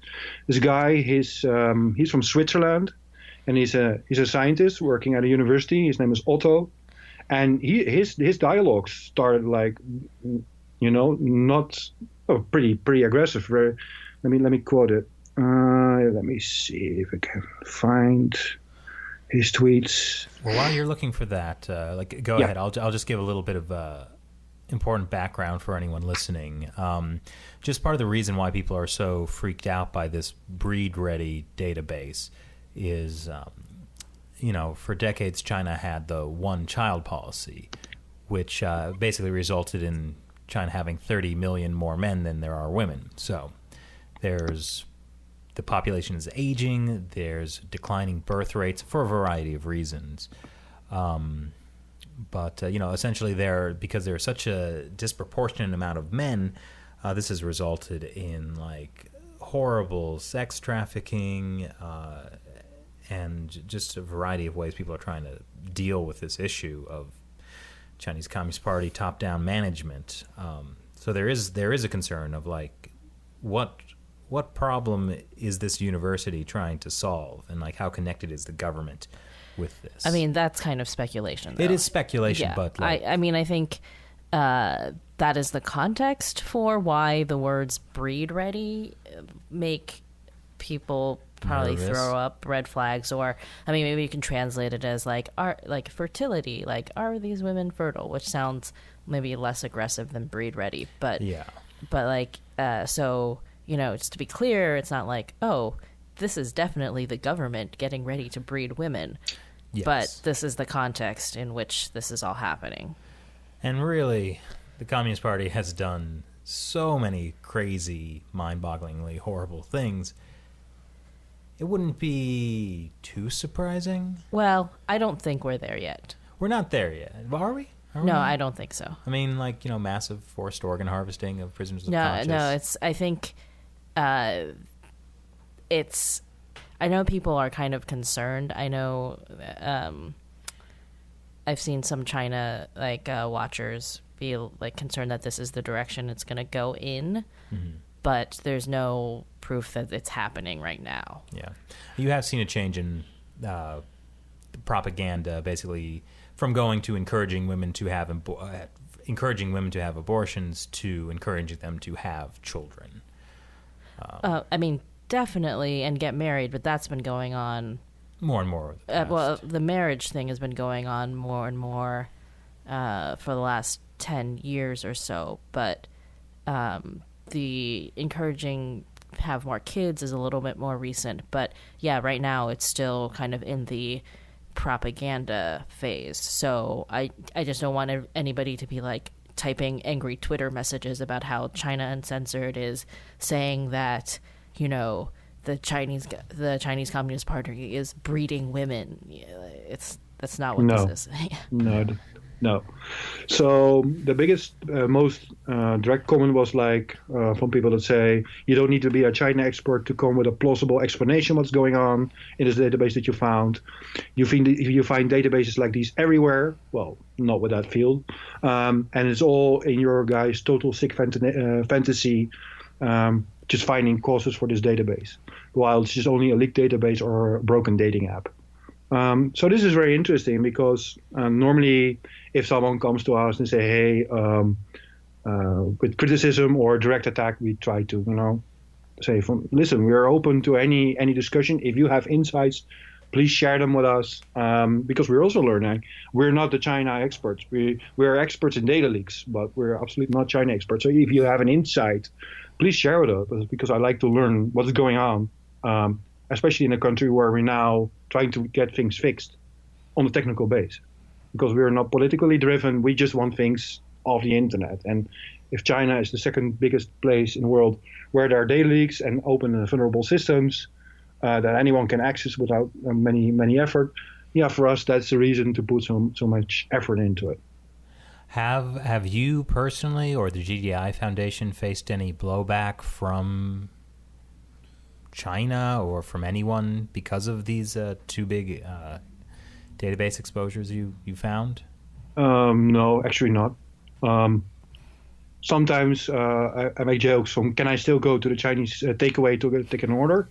This guy, he's from Switzerland, and he's a scientist working at a university. His name is Otto, and his dialogue started not pretty aggressive. Let me quote it. Let me see if I can find his tweets. Well, while you're looking for that, go ahead. I'll just give a little bit of important background for anyone listening. Just part of the reason why people are so freaked out by this breed-ready database is, for decades China had the one-child policy, which basically resulted in China having 30 million more men than there are women. So the population is aging, there's declining birth rates for a variety of reasons. But essentially because there's such a disproportionate amount of men, this has resulted in horrible sex trafficking and just a variety of ways people are trying to deal with this issue of Chinese Communist Party top-down management. So there is a concern of what problem is this university trying to solve, and how connected is the government with this? I mean, that's kind of speculation, though. It is speculation, but I think that is the context for why the words breed ready make people probably nervous. Throw up red flags, or maybe you can translate it as fertility, are these women fertile, which sounds maybe less aggressive than breed ready, but so just to be clear, it's not this is definitely the government getting ready to breed women. Yes. But this is the context in which this is all happening. And really, the Communist Party has done so many crazy, mind-bogglingly horrible things. It wouldn't be too surprising. Well, I don't think we're there yet. We're not there yet. Are we? No, I don't think so. Massive forced organ harvesting of prisoners of conscience. No, I think it's... I know people are kind of concerned. I know I've seen some China watchers be concerned that this is the direction it's going to go in, but there's no proof that it's happening right now. Yeah, you have seen a change in propaganda, basically from going to encouraging women to have abortions to encouraging them to have children. Definitely, and get married, but that's been going on more and more. The marriage thing has been going on more and more for the last 10 years or so, but the encouraging have more kids is a little bit more recent. But yeah, right now it's still kind of in the propaganda phase. So I just don't want anybody to be typing angry Twitter messages about how China Uncensored is saying that the Chinese Communist Party is breeding women. That's not what this is. No, No. So the biggest, most direct comment was like from people that say you don't need to be a China expert to come with a plausible explanation what's going on in this database that you found. You find databases like these everywhere. Well, not with that field, and it's all in your guys' total sick fantasy, just finding causes for this database, while it's just only a leaked database or a broken dating app. So this is very interesting because normally if someone comes to us and say, hey, with criticism or direct attack, we try to, say, listen, we are open to any discussion. If you have insights, please share them with us because we're also learning. We're not the China experts. We are experts in data leaks, but we're absolutely not China experts. So if you have an insight, please share with us because I like to learn what's going on, especially in a country where we're now trying to get things fixed on a technical base. Because we're not politically driven, we just want things off the internet. And if China is the second biggest place in the world where there are data leaks and open and vulnerable systems that anyone can access without many effort, for us that's the reason to put so much effort into it. Have you personally or the GDI Foundation faced any blowback from China or from anyone because of these two big database exposures you found? No, actually not. Sometimes I make jokes from, can I still go to the Chinese takeaway to take an order?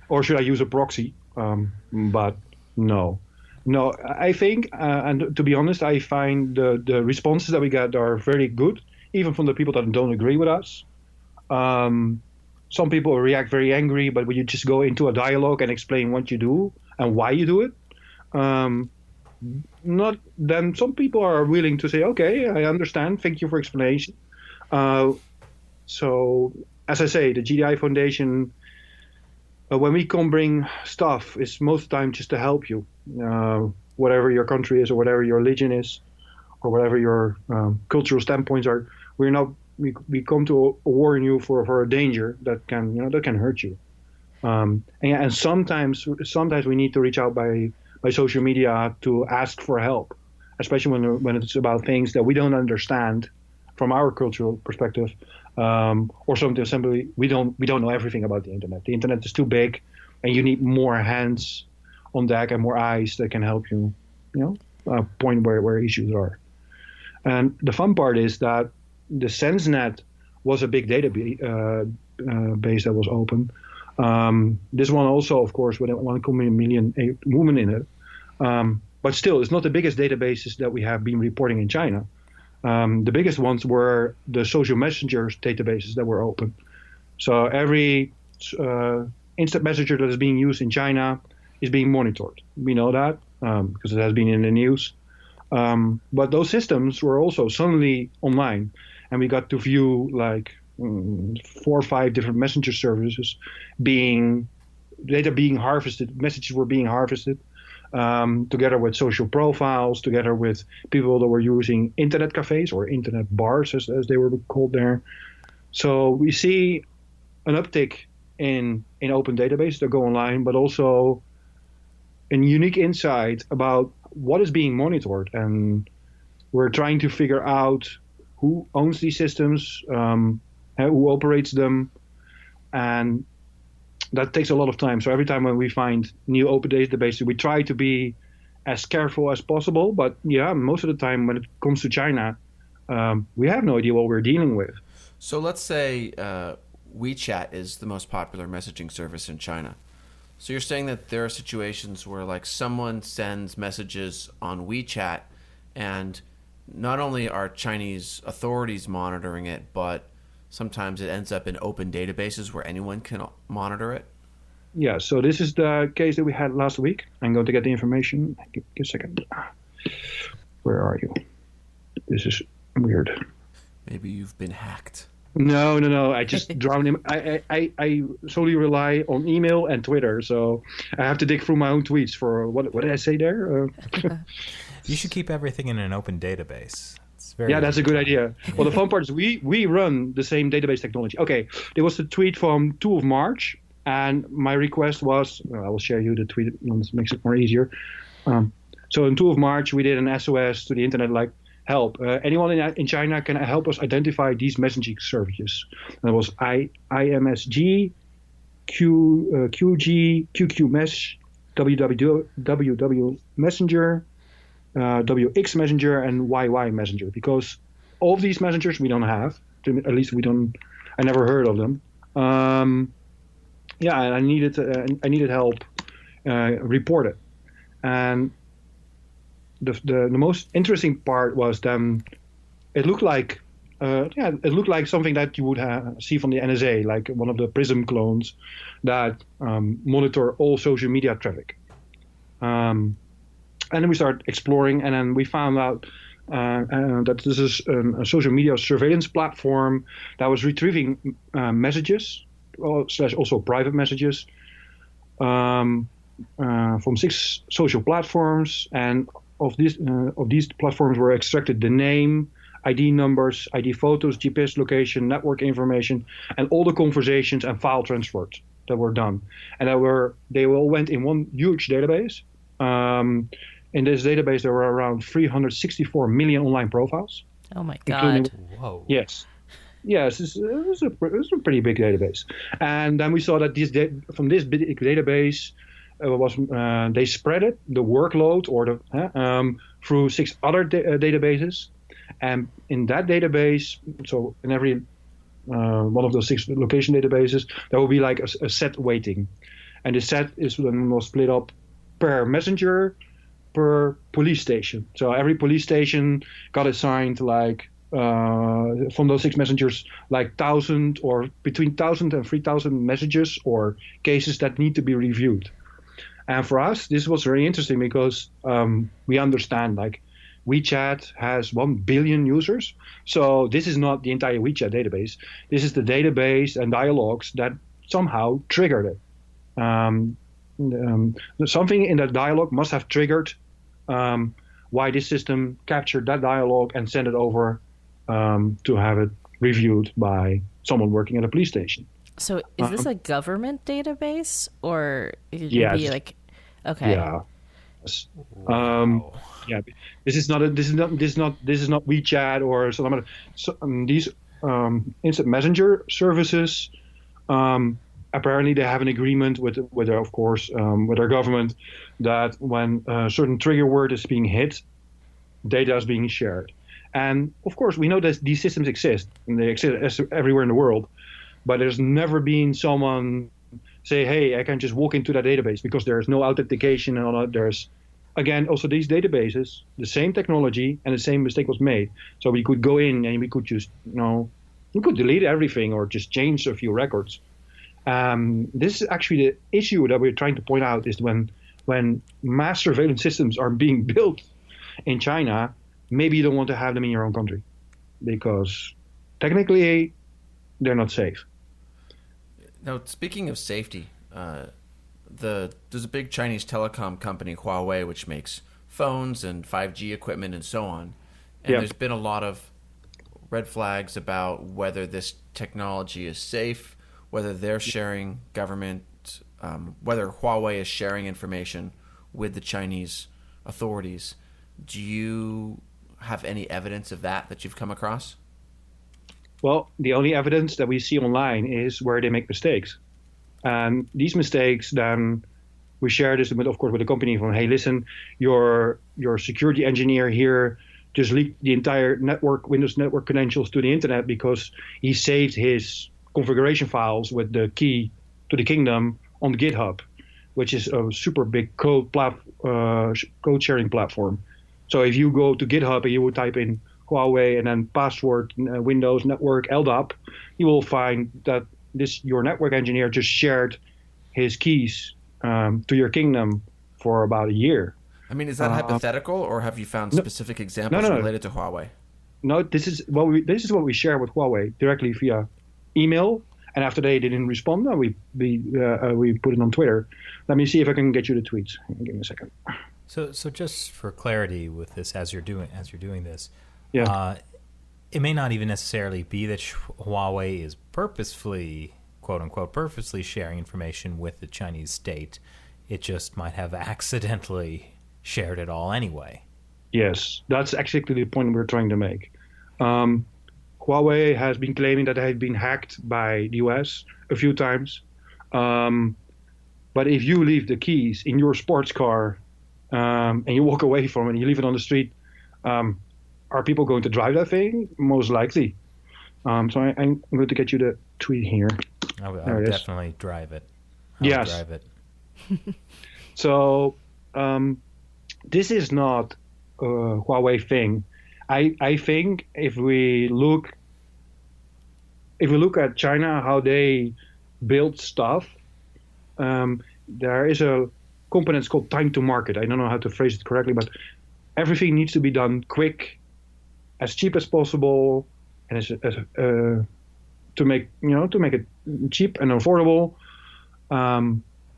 Or should I use a proxy? But no. No, I think, and to be honest, I find the responses that we get are very good, even from the people that don't agree with us. Some people react very angry, but when you just go into a dialogue and explain what you do and why you do it, then some people are willing to say, okay, I understand. Thank you for explanation. So, as I say, the GDI Foundation, when we come bring stuff, it's most of the time just to help you, whatever your country is or whatever your religion is or whatever your cultural standpoints are. We come to warn you for a danger that can hurt you, and sometimes we need to reach out by social media to ask for help, especially when it's about things that we don't understand from our cultural perspective, or something simply we don't know everything about the internet. The internet is too big, and you need more hands on deck and more eyes that can help you, point where issues are. And the fun part is that the Sensenet was a big database that was open. This one also, of course, with 1 million women in it. But still, it's not the biggest databases that we have been reporting in China. The biggest ones were the social messengers databases that were open. So every instant messenger that is being used in China is being monitored. We know that because it has been in the news. But those systems were also suddenly online. And we got to view like 4 or 5 different messenger services data being harvested, messages were being harvested, together with social profiles, together with people that were using internet cafes or internet bars, as they were called there. So we see an uptick in open databases that go online, but also a unique insight about what is being monitored. And we're trying to figure out who owns these systems, who operates them, and that takes a lot of time. So every time when we find new open databases, we try to be as careful as possible. But most of the time when it comes to China, we have no idea what we're dealing with. So let's say WeChat is the most popular messaging service in China. So you're saying that there are situations where like someone sends messages on WeChat and not only are Chinese authorities monitoring it, but sometimes it ends up in open databases where anyone can monitor it? Yeah, so this is the case that we had last week. I'm going to get the information. Give me a second. Where are you? This is weird. Maybe you've been hacked. No. I just drowned him. I solely rely on email and Twitter, so I have to dig through my own tweets for what did I say there? You should keep everything in an open database. That's a good idea. Well, the fun part is we run the same database technology. Okay, there was a tweet from 2 of March, and my request was, I will share you the tweet, it makes it more easier. So So on 2 of March, we did an SOS to the internet like, help. Anyone in China can help us identify these messaging services. And it was IMSG, QG, QQ Mesh, WWW Messenger, WX Messenger, and YY Messenger. Because all of these messengers we don't have. At least I never heard of them. And I needed help report it. And the most interesting part was then it looked like something that you would see from the NSA, like one of the Prism clones that monitor all social media traffic. And then we started exploring, and then we found out that this is a social media surveillance platform that was retrieving messages / also private messages from 6 social platforms, and of these platforms were extracted the name, ID numbers, ID photos, GPS location, network information, and all the conversations and file transfers that were done. And they all went in one huge database. In this database, there were around 364 million online profiles. Oh my God! Whoa! Yes, it was a pretty big database. And then we saw that from this big database. They spread it, the workload, or through 6 other databases, and in that database, so in every one of those 6 location databases, there will be like a set weighting, and the set was split up per messenger, per police station. So every police station got assigned like from those 6 messengers, like 1,000 or between 1,000 and 3,000 messages or cases that need to be reviewed. And for us, this was very interesting because we understand like WeChat has 1 billion users. So this is not the entire WeChat database. This is the database and dialogues that somehow triggered it. Something in that dialogue must have triggered why this system captured that dialogue and sent it over to have it reviewed by someone working at a police station. So is this a government database, or it yes. be like, okay? Yeah. Yeah. This is not WeChat or some other. These instant messenger services. Apparently, they have an agreement with of course, with our government that when a certain trigger word is being hit, data is being shared. And of course, we know that these systems exist, and they exist everywhere in the world. But there's never been someone say, hey, I can just walk into that database because there's no authentication and all that. There's, again, also these databases, the same technology and the same mistake was made. So we could go in and we could just, we could delete everything or just change a few records. This is actually the issue that we're trying to point out is when mass surveillance systems are being built in China, maybe you don't want to have them in your own country because technically they're not safe. Now, speaking of safety, there's a big Chinese telecom company, Huawei, which makes phones and 5G equipment and so on. And There's been a lot of red flags about whether this technology is safe, whether they're sharing government, whether Huawei is sharing information with the Chinese authorities. Do you have any evidence of that you've come across? Well, the only evidence that we see online is where they make mistakes. And these mistakes, then we share this with the company from, hey, listen, your security engineer here just leaked the entire Windows network credentials to the internet because he saved his configuration files with the key to the kingdom on GitHub, which is a super big code sharing platform. So if you go to GitHub and you would type in Huawei and then password Windows network LDAP, you will find that your network engineer just shared his keys to your kingdom for about a year. I mean, is that hypothetical, or have you found specific examples related to Huawei? No, this is what we share with Huawei directly via email. And after they didn't respond, we put it on Twitter. Let me see if I can get you the tweets. Give me a second. So just for clarity with this, as you're doing this. Yeah. It may not even necessarily be that Huawei is purposefully, quote unquote, purposely sharing information with the Chinese state. It just might have accidentally shared it all anyway. Yes, that's exactly the point we're trying to make. Huawei has been claiming that they have been hacked by the US a few times. But if you leave the keys in your sports car and you walk away from it and you leave it on the street, are people going to drive that thing? Most likely. So I'm going to get you the tweet here. I would definitely drive it. Yes. Drive it. So this is not a Huawei thing. I think if we look at China, how they build stuff, there is a component called time to market. I don't know how to phrase it correctly, but everything needs to be done quick, as cheap as possible, and to make it cheap and affordable,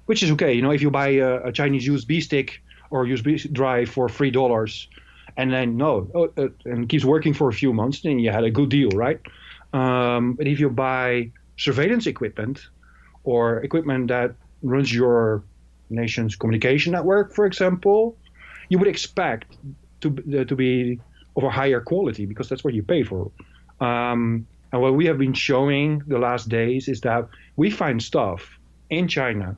which is okay. If you buy a Chinese USB stick or USB drive for $3, and then and keeps working for a few months, then you had a good deal, right? But if you buy surveillance equipment or equipment that runs your nation's communication network, for example, you would expect to be of a higher quality because that's what you pay for. And what we have been showing the last days is that we find stuff in China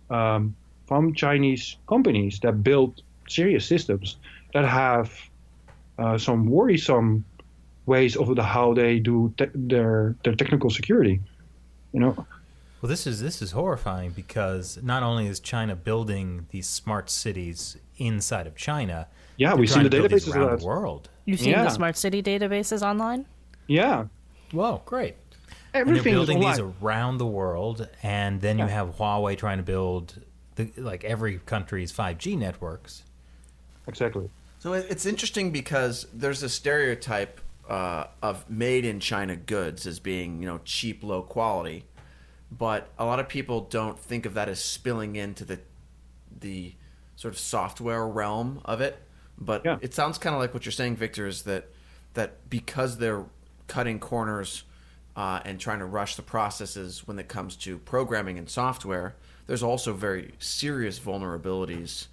from Chinese companies that build serious systems that have some worrisome ways of how they do their technical security. Well, this is horrifying because not only is China building these smart cities inside of China, we've seen the databases around the world. You've seen the smart city databases online? Yeah. Whoa, great. Everything and they're building is these around the world, and then you have Huawei trying to build every country's 5G networks. Exactly. So it's interesting because there's a stereotype of made in China goods as being, cheap, low quality, but a lot of people don't think of that as spilling into the sort of software realm of it. But it sounds kind of like what you're saying, Victor, is that because they're cutting corners and trying to rush the processes when it comes to programming and software, there's also very serious vulnerabilities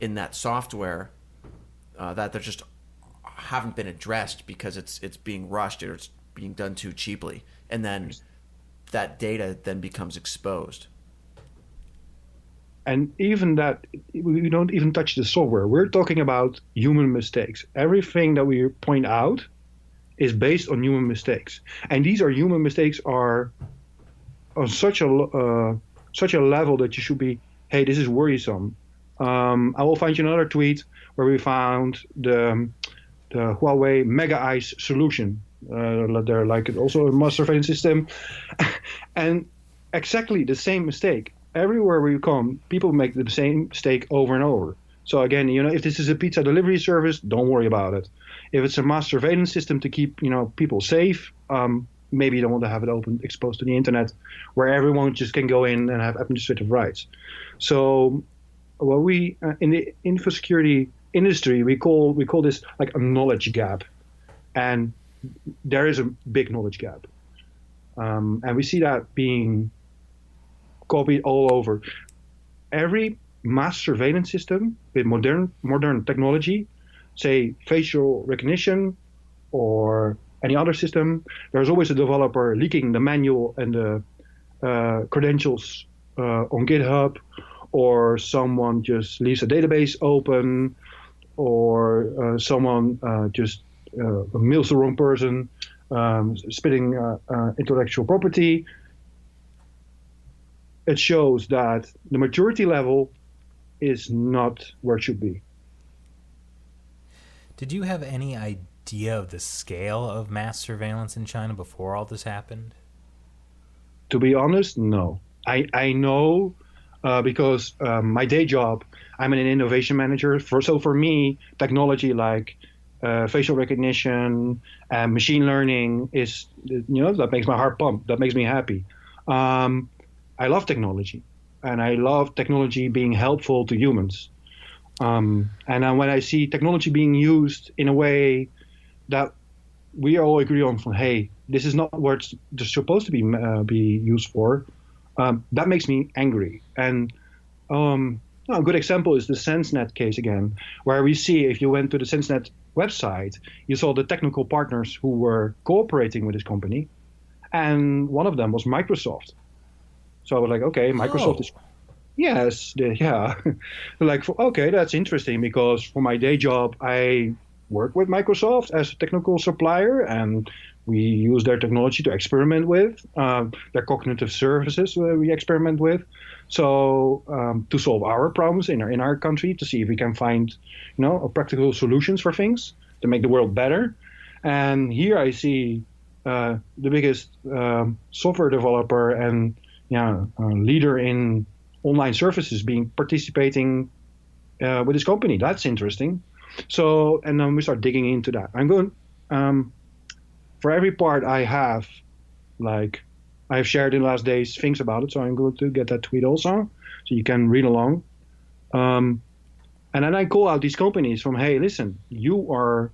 in that software that they just haven't been addressed because it's being rushed or it's being done too cheaply, and then that data then becomes exposed. And even that, we don't even touch the software. We're talking about human mistakes. Everything that we point out is based on human mistakes, and these human mistakes are on such a level that you should be, hey, this is worrisome. I will find you another tweet where we found the Huawei Mega Eyes solution. They're also a mass surveillance system, and exactly the same mistake. Everywhere we come, people make the same mistake over and over. So again, if this is a pizza delivery service, don't worry about it. If it's a mass surveillance system to keep, people safe, maybe you don't want to have it exposed to the internet, where everyone just can go in and have administrative rights. So, what we in the info security industry we call this like a knowledge gap, and there is a big knowledge gap, and we see that being copied all over. Every mass surveillance system with modern technology, say facial recognition or any other system, there's always a developer leaking the manual and the credentials on GitHub, or someone just leaves a database open, or someone just mails the wrong person, spitting intellectual property. It shows that the maturity level is not where it should be. Did you have any idea of the scale of mass surveillance in China before all this happened? To be honest, no. I know because my day job, I'm an innovation manager. So for me, technology like facial recognition and machine learning is, that makes my heart pump. That makes me happy. I love technology, and I love technology being helpful to humans. And when I see technology being used in a way that we all agree on, hey, this is not what it's supposed to be used for, that makes me angry. And A good example is the Sensenet case again, where we see if you went to the Sensenet website, you saw the technical partners who were cooperating with this company, and one of them was Microsoft. So I was like, okay, Microsoft is... Yes, yeah. Like, okay, that's interesting, because for my day job, I work with Microsoft as a technical supplier, and we use their technology to experiment with, their cognitive services we experiment with. So to solve our problems in our country, to see if we can find, practical solutions for things to make the world better. And here I see the biggest software developer and leader in online services participating with this company. That's interesting. So, and then we start digging into that. I'm going, for every part I have, like, I've shared in the last days things about it, so I'm going to get that tweet also, so you can read along. And then I call out these companies from, hey, listen, you are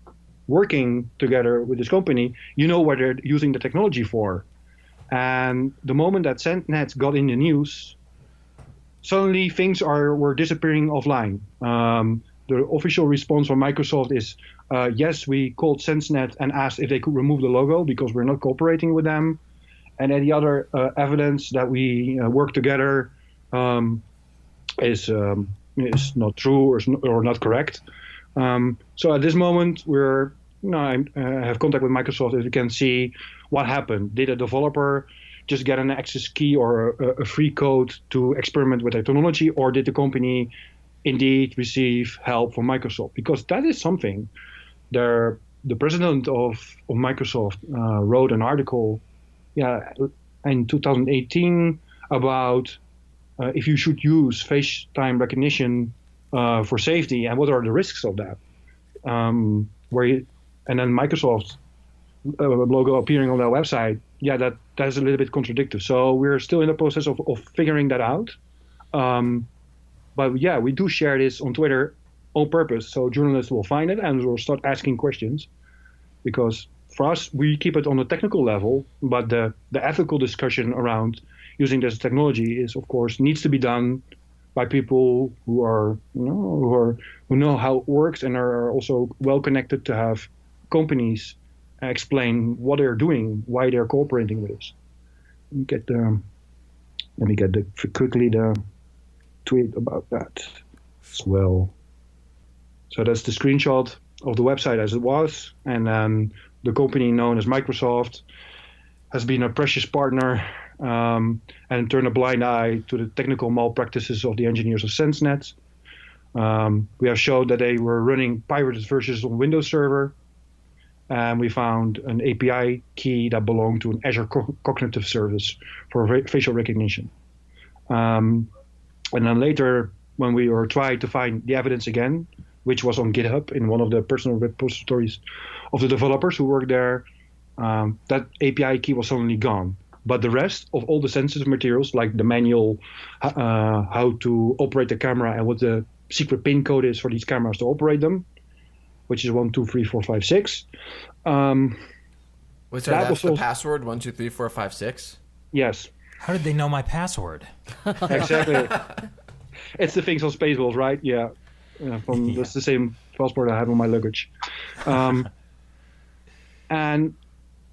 working together with this company, you know what they're using the technology for. And the moment that Sensenet got in the news, suddenly things were disappearing offline. The official response from Microsoft is, yes, we called Sensenet and asked if they could remove the logo because we're not cooperating with them. And any other evidence that we work together is not true or not correct. So at this moment, I have contact with Microsoft if you can see what happened. Did a developer just get an access key or a free code to experiment with their technology, or did the company indeed receive help from Microsoft? Because that is something. The president of Microsoft wrote an article in 2018 about if you should use FaceTime recognition for safety and what are the risks of that. And then Microsoft logo appearing on their website, that's a little bit contradictory. So we're still in the process of figuring that out. But yeah, we do share this on Twitter on purpose, so journalists will find it and will start asking questions. Because for us, we keep it on a technical level, but the ethical discussion around using this technology is, of course, needs to be done by people who know how it works and are also well connected to have companies explain what they're doing, why they're cooperating with us. Let me get quickly the tweet about that as well. So that's the screenshot of the website as it was, and the company known as Microsoft has been a precious partner and turned a blind eye to the technical malpractices of the engineers of Sensenet. We have showed that they were running pirated versions on Windows Server, and we found an API key that belonged to an Azure cognitive service for facial recognition. And then later, when we were trying to find the evidence again, which was on GitHub in one of the personal repositories of the developers who work there, that API key was suddenly gone. But the rest of all the sensitive materials, like the manual, how to operate the camera and what the secret PIN code is for these cameras to operate them, which is 1, 2, 3, 4, 5, 6. Wait, sorry, that's the password, 1, 2, 3, 4, 5, 6? Yes. How did they know my password? Exactly. It's the things on Spaceballs, right? Yeah. That's the same passport I have on my luggage. And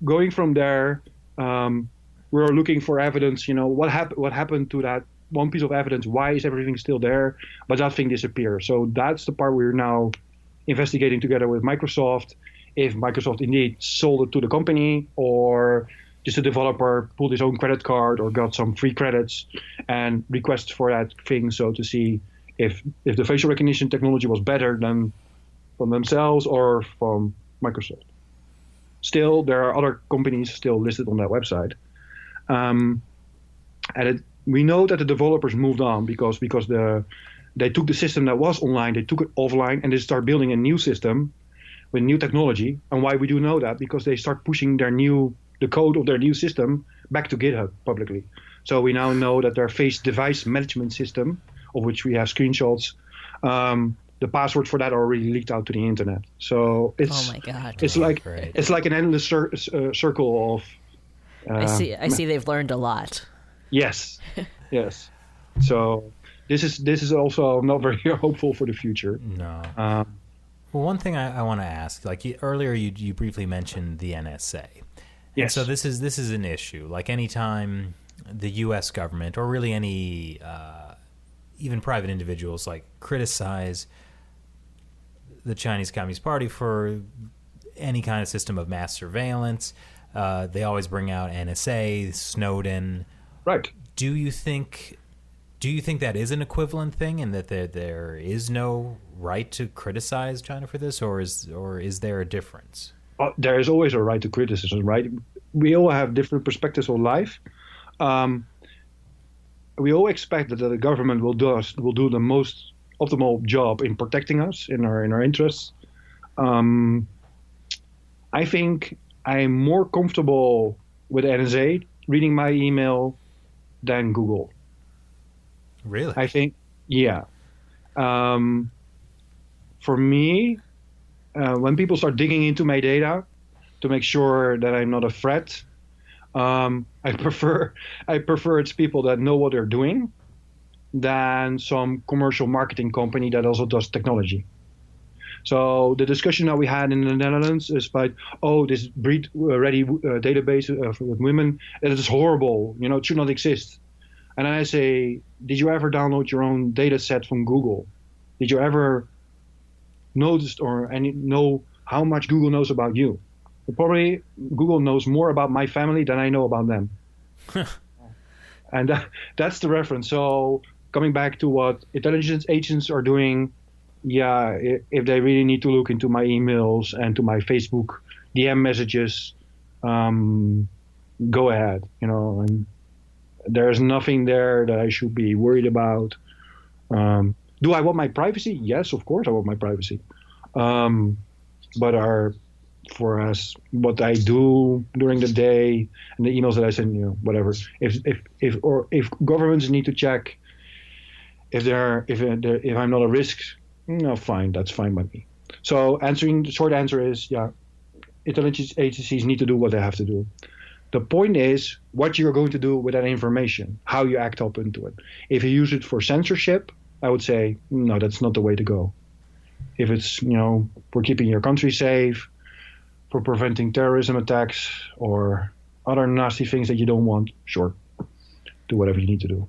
going from there, we're looking for evidence. What happened to that one piece of evidence? Why is everything still there, but that thing disappeared? So that's the part we're now investigating together with Microsoft. If Microsoft indeed sold it to the company, or just a developer pulled his own credit card or got some free credits and requests for that thing. So to see if the facial recognition technology was better than from themselves or from Microsoft. Still, there are other companies still listed on that website. We know that the developers moved on because they took the system that was online, they took it offline, and they start building a new system with new technology. And why we do know that? Because they start pushing the code of their new system back to GitHub publicly. So we now know that their face device management system, of which we have screenshots, the password for that already leaked out to the internet. So it's oh my God. It's like an endless circle of. I see. They've learned a lot. Yes, yes. So this is also not very hopeful for the future. No. Well, one thing I want to ask, like earlier, you briefly mentioned the NSA. Yes. And so this is an issue. Like anytime the U.S. government, or really any even private individuals, like criticize the Chinese Communist Party for any kind of system of mass surveillance, they always bring out NSA, Snowden. Right. Do you think that is an equivalent thing, and that there is no right to criticize China for this, or is there a difference? There is always a right to criticism, right? We all have different perspectives on life. We all expect that the government will do the most optimal job in protecting us in our interests. I think I'm more comfortable with NSA reading my email than Google. Really? I think, yeah. For me, when people start digging into my data to make sure that I'm not a threat, I prefer it's people that know what they're doing than some commercial marketing company that also does technology. So the discussion that we had in the Netherlands is about, this breed-ready database with women, it is horrible. It should not exist. And I say, did you ever download your own data set from Google? Did you ever notice or know how much Google knows about you? Probably Google knows more about my family than I know about them. And that's the reference. So coming back to what intelligence agents are doing, yeah, if they really need to look into my emails and to my Facebook DM messages, go ahead. And there's nothing there that I should be worried about. Do I want my privacy? Yes, of course I want my privacy. But for us, what I do during the day and the emails that I send, whatever. If governments need to check if I'm not a risk, fine, that's fine by me. So the short answer is, yeah, intelligence agencies need to do what they have to do. The point is what you're going to do with that information, how you act up into it. If you use it for censorship, I would say, no, that's not the way to go. If it's, for keeping your country safe, for preventing terrorism attacks or other nasty things that you don't want, sure, do whatever you need to do.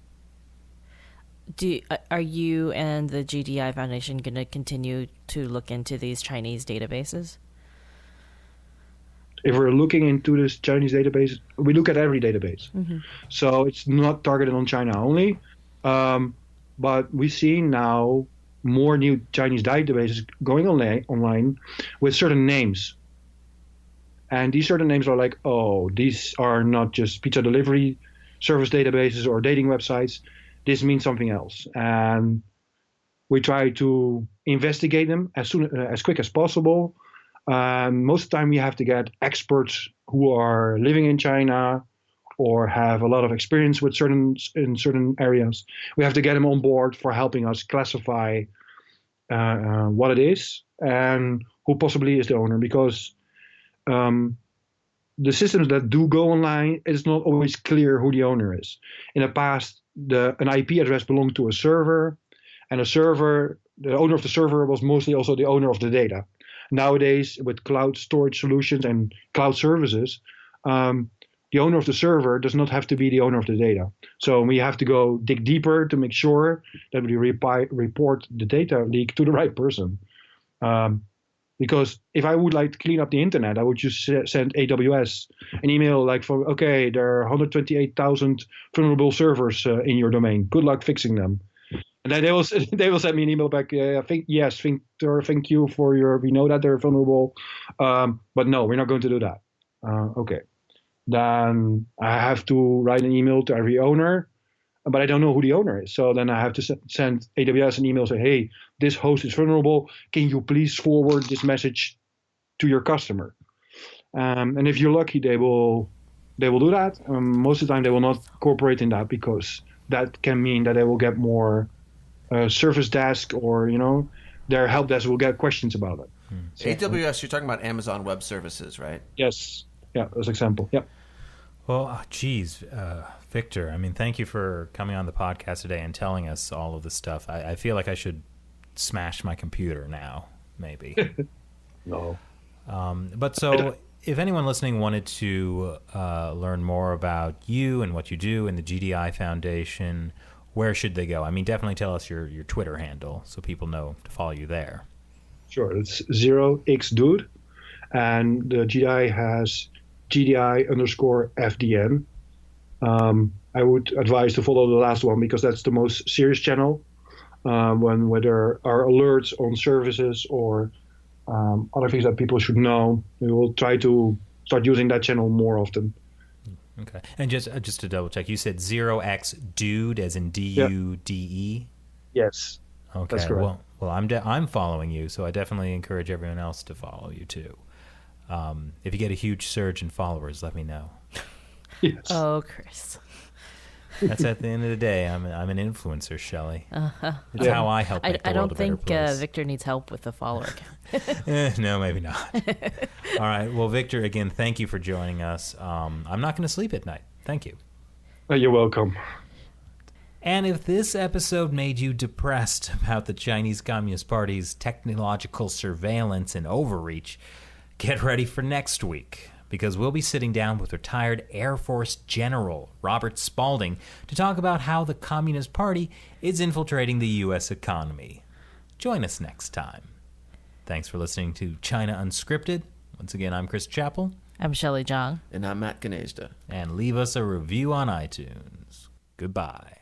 Are you and the GDI Foundation going to continue to look into these Chinese databases? If we're looking into this Chinese database, we look at every database. Mm-hmm. So it's not targeted on China only. But we see now more new Chinese databases going online with certain names. And these certain names are like, these are not just pizza delivery service databases or dating websites. This means something else. And we try to investigate them as quick as possible. Most of the time we have to get experts who are living in China or have a lot of experience with in certain areas. We have to get them on board for helping us classify what it is and who possibly is the owner, because the systems that do go online, it's not always clear who the owner is. In the past, an IP address belonged to a server, and the owner of the server was mostly also the owner of the data. Nowadays, with cloud storage solutions and cloud services, the owner of the server does not have to be the owner of the data. So we have to go dig deeper to make sure that we report the data leak to the right person. Because if I would like to clean up the internet, I would just send AWS an email like, there are 128,000 vulnerable servers in your domain. Good luck fixing them. And then they will send me an email back. Victor, thank you for we know that they're vulnerable, but no, we're not going to do that. Okay. Then I have to write an email to every owner, but I don't know who the owner is. So then I have to send AWS an email, say, hey, this host is vulnerable. Can you please forward this message to your customer? And if you're lucky, they will do that. Most of the time, they will not cooperate in that, because that can mean that they will get more service desk, or their help desk will get questions about it. So, AWS, you're talking about Amazon Web Services, right? Yes. Yeah, as an example. Yep. Well, geez, Victor, I mean, thank you for coming on the podcast today and telling us all of this stuff. I feel like I should smash my computer now, maybe. No. But so if anyone listening wanted to learn more about you and what you do in the GDI Foundation, where should they go? I mean, definitely tell us your Twitter handle so people know to follow you there. Sure, it's 0xdude, and the GDI has GDI_FDN. I would advise to follow the last one because that's the most serious channel. When there are alerts on services or other things that people should know, we will try to start using that channel more often. Okay, and just to double check, you said 0xdude as in DUDE? Yes, okay, that's correct. Well, I'm following you, so I definitely encourage everyone else to follow you too. If you get a huge surge in followers, let me know. Yes. Oh, Chris. That's at the end of the day. I'm an influencer, Shelley. It's how I help make the I don't world a better think place. Victor needs help with the follower count. No, maybe not. All right. Well, Victor, again, thank you for joining us. I'm not going to sleep at night. Thank you. You're welcome. And if this episode made you depressed about the Chinese Communist Party's technological surveillance and overreach, get ready for next week, because we'll be sitting down with retired Air Force General Robert Spalding to talk about how the Communist Party is infiltrating the U.S. economy. Join us next time. Thanks for listening to China Unscripted. Once again, I'm Chris Chappell. I'm Shelley Zhang. And I'm Matt Gnezda. And leave us a review on iTunes. Goodbye.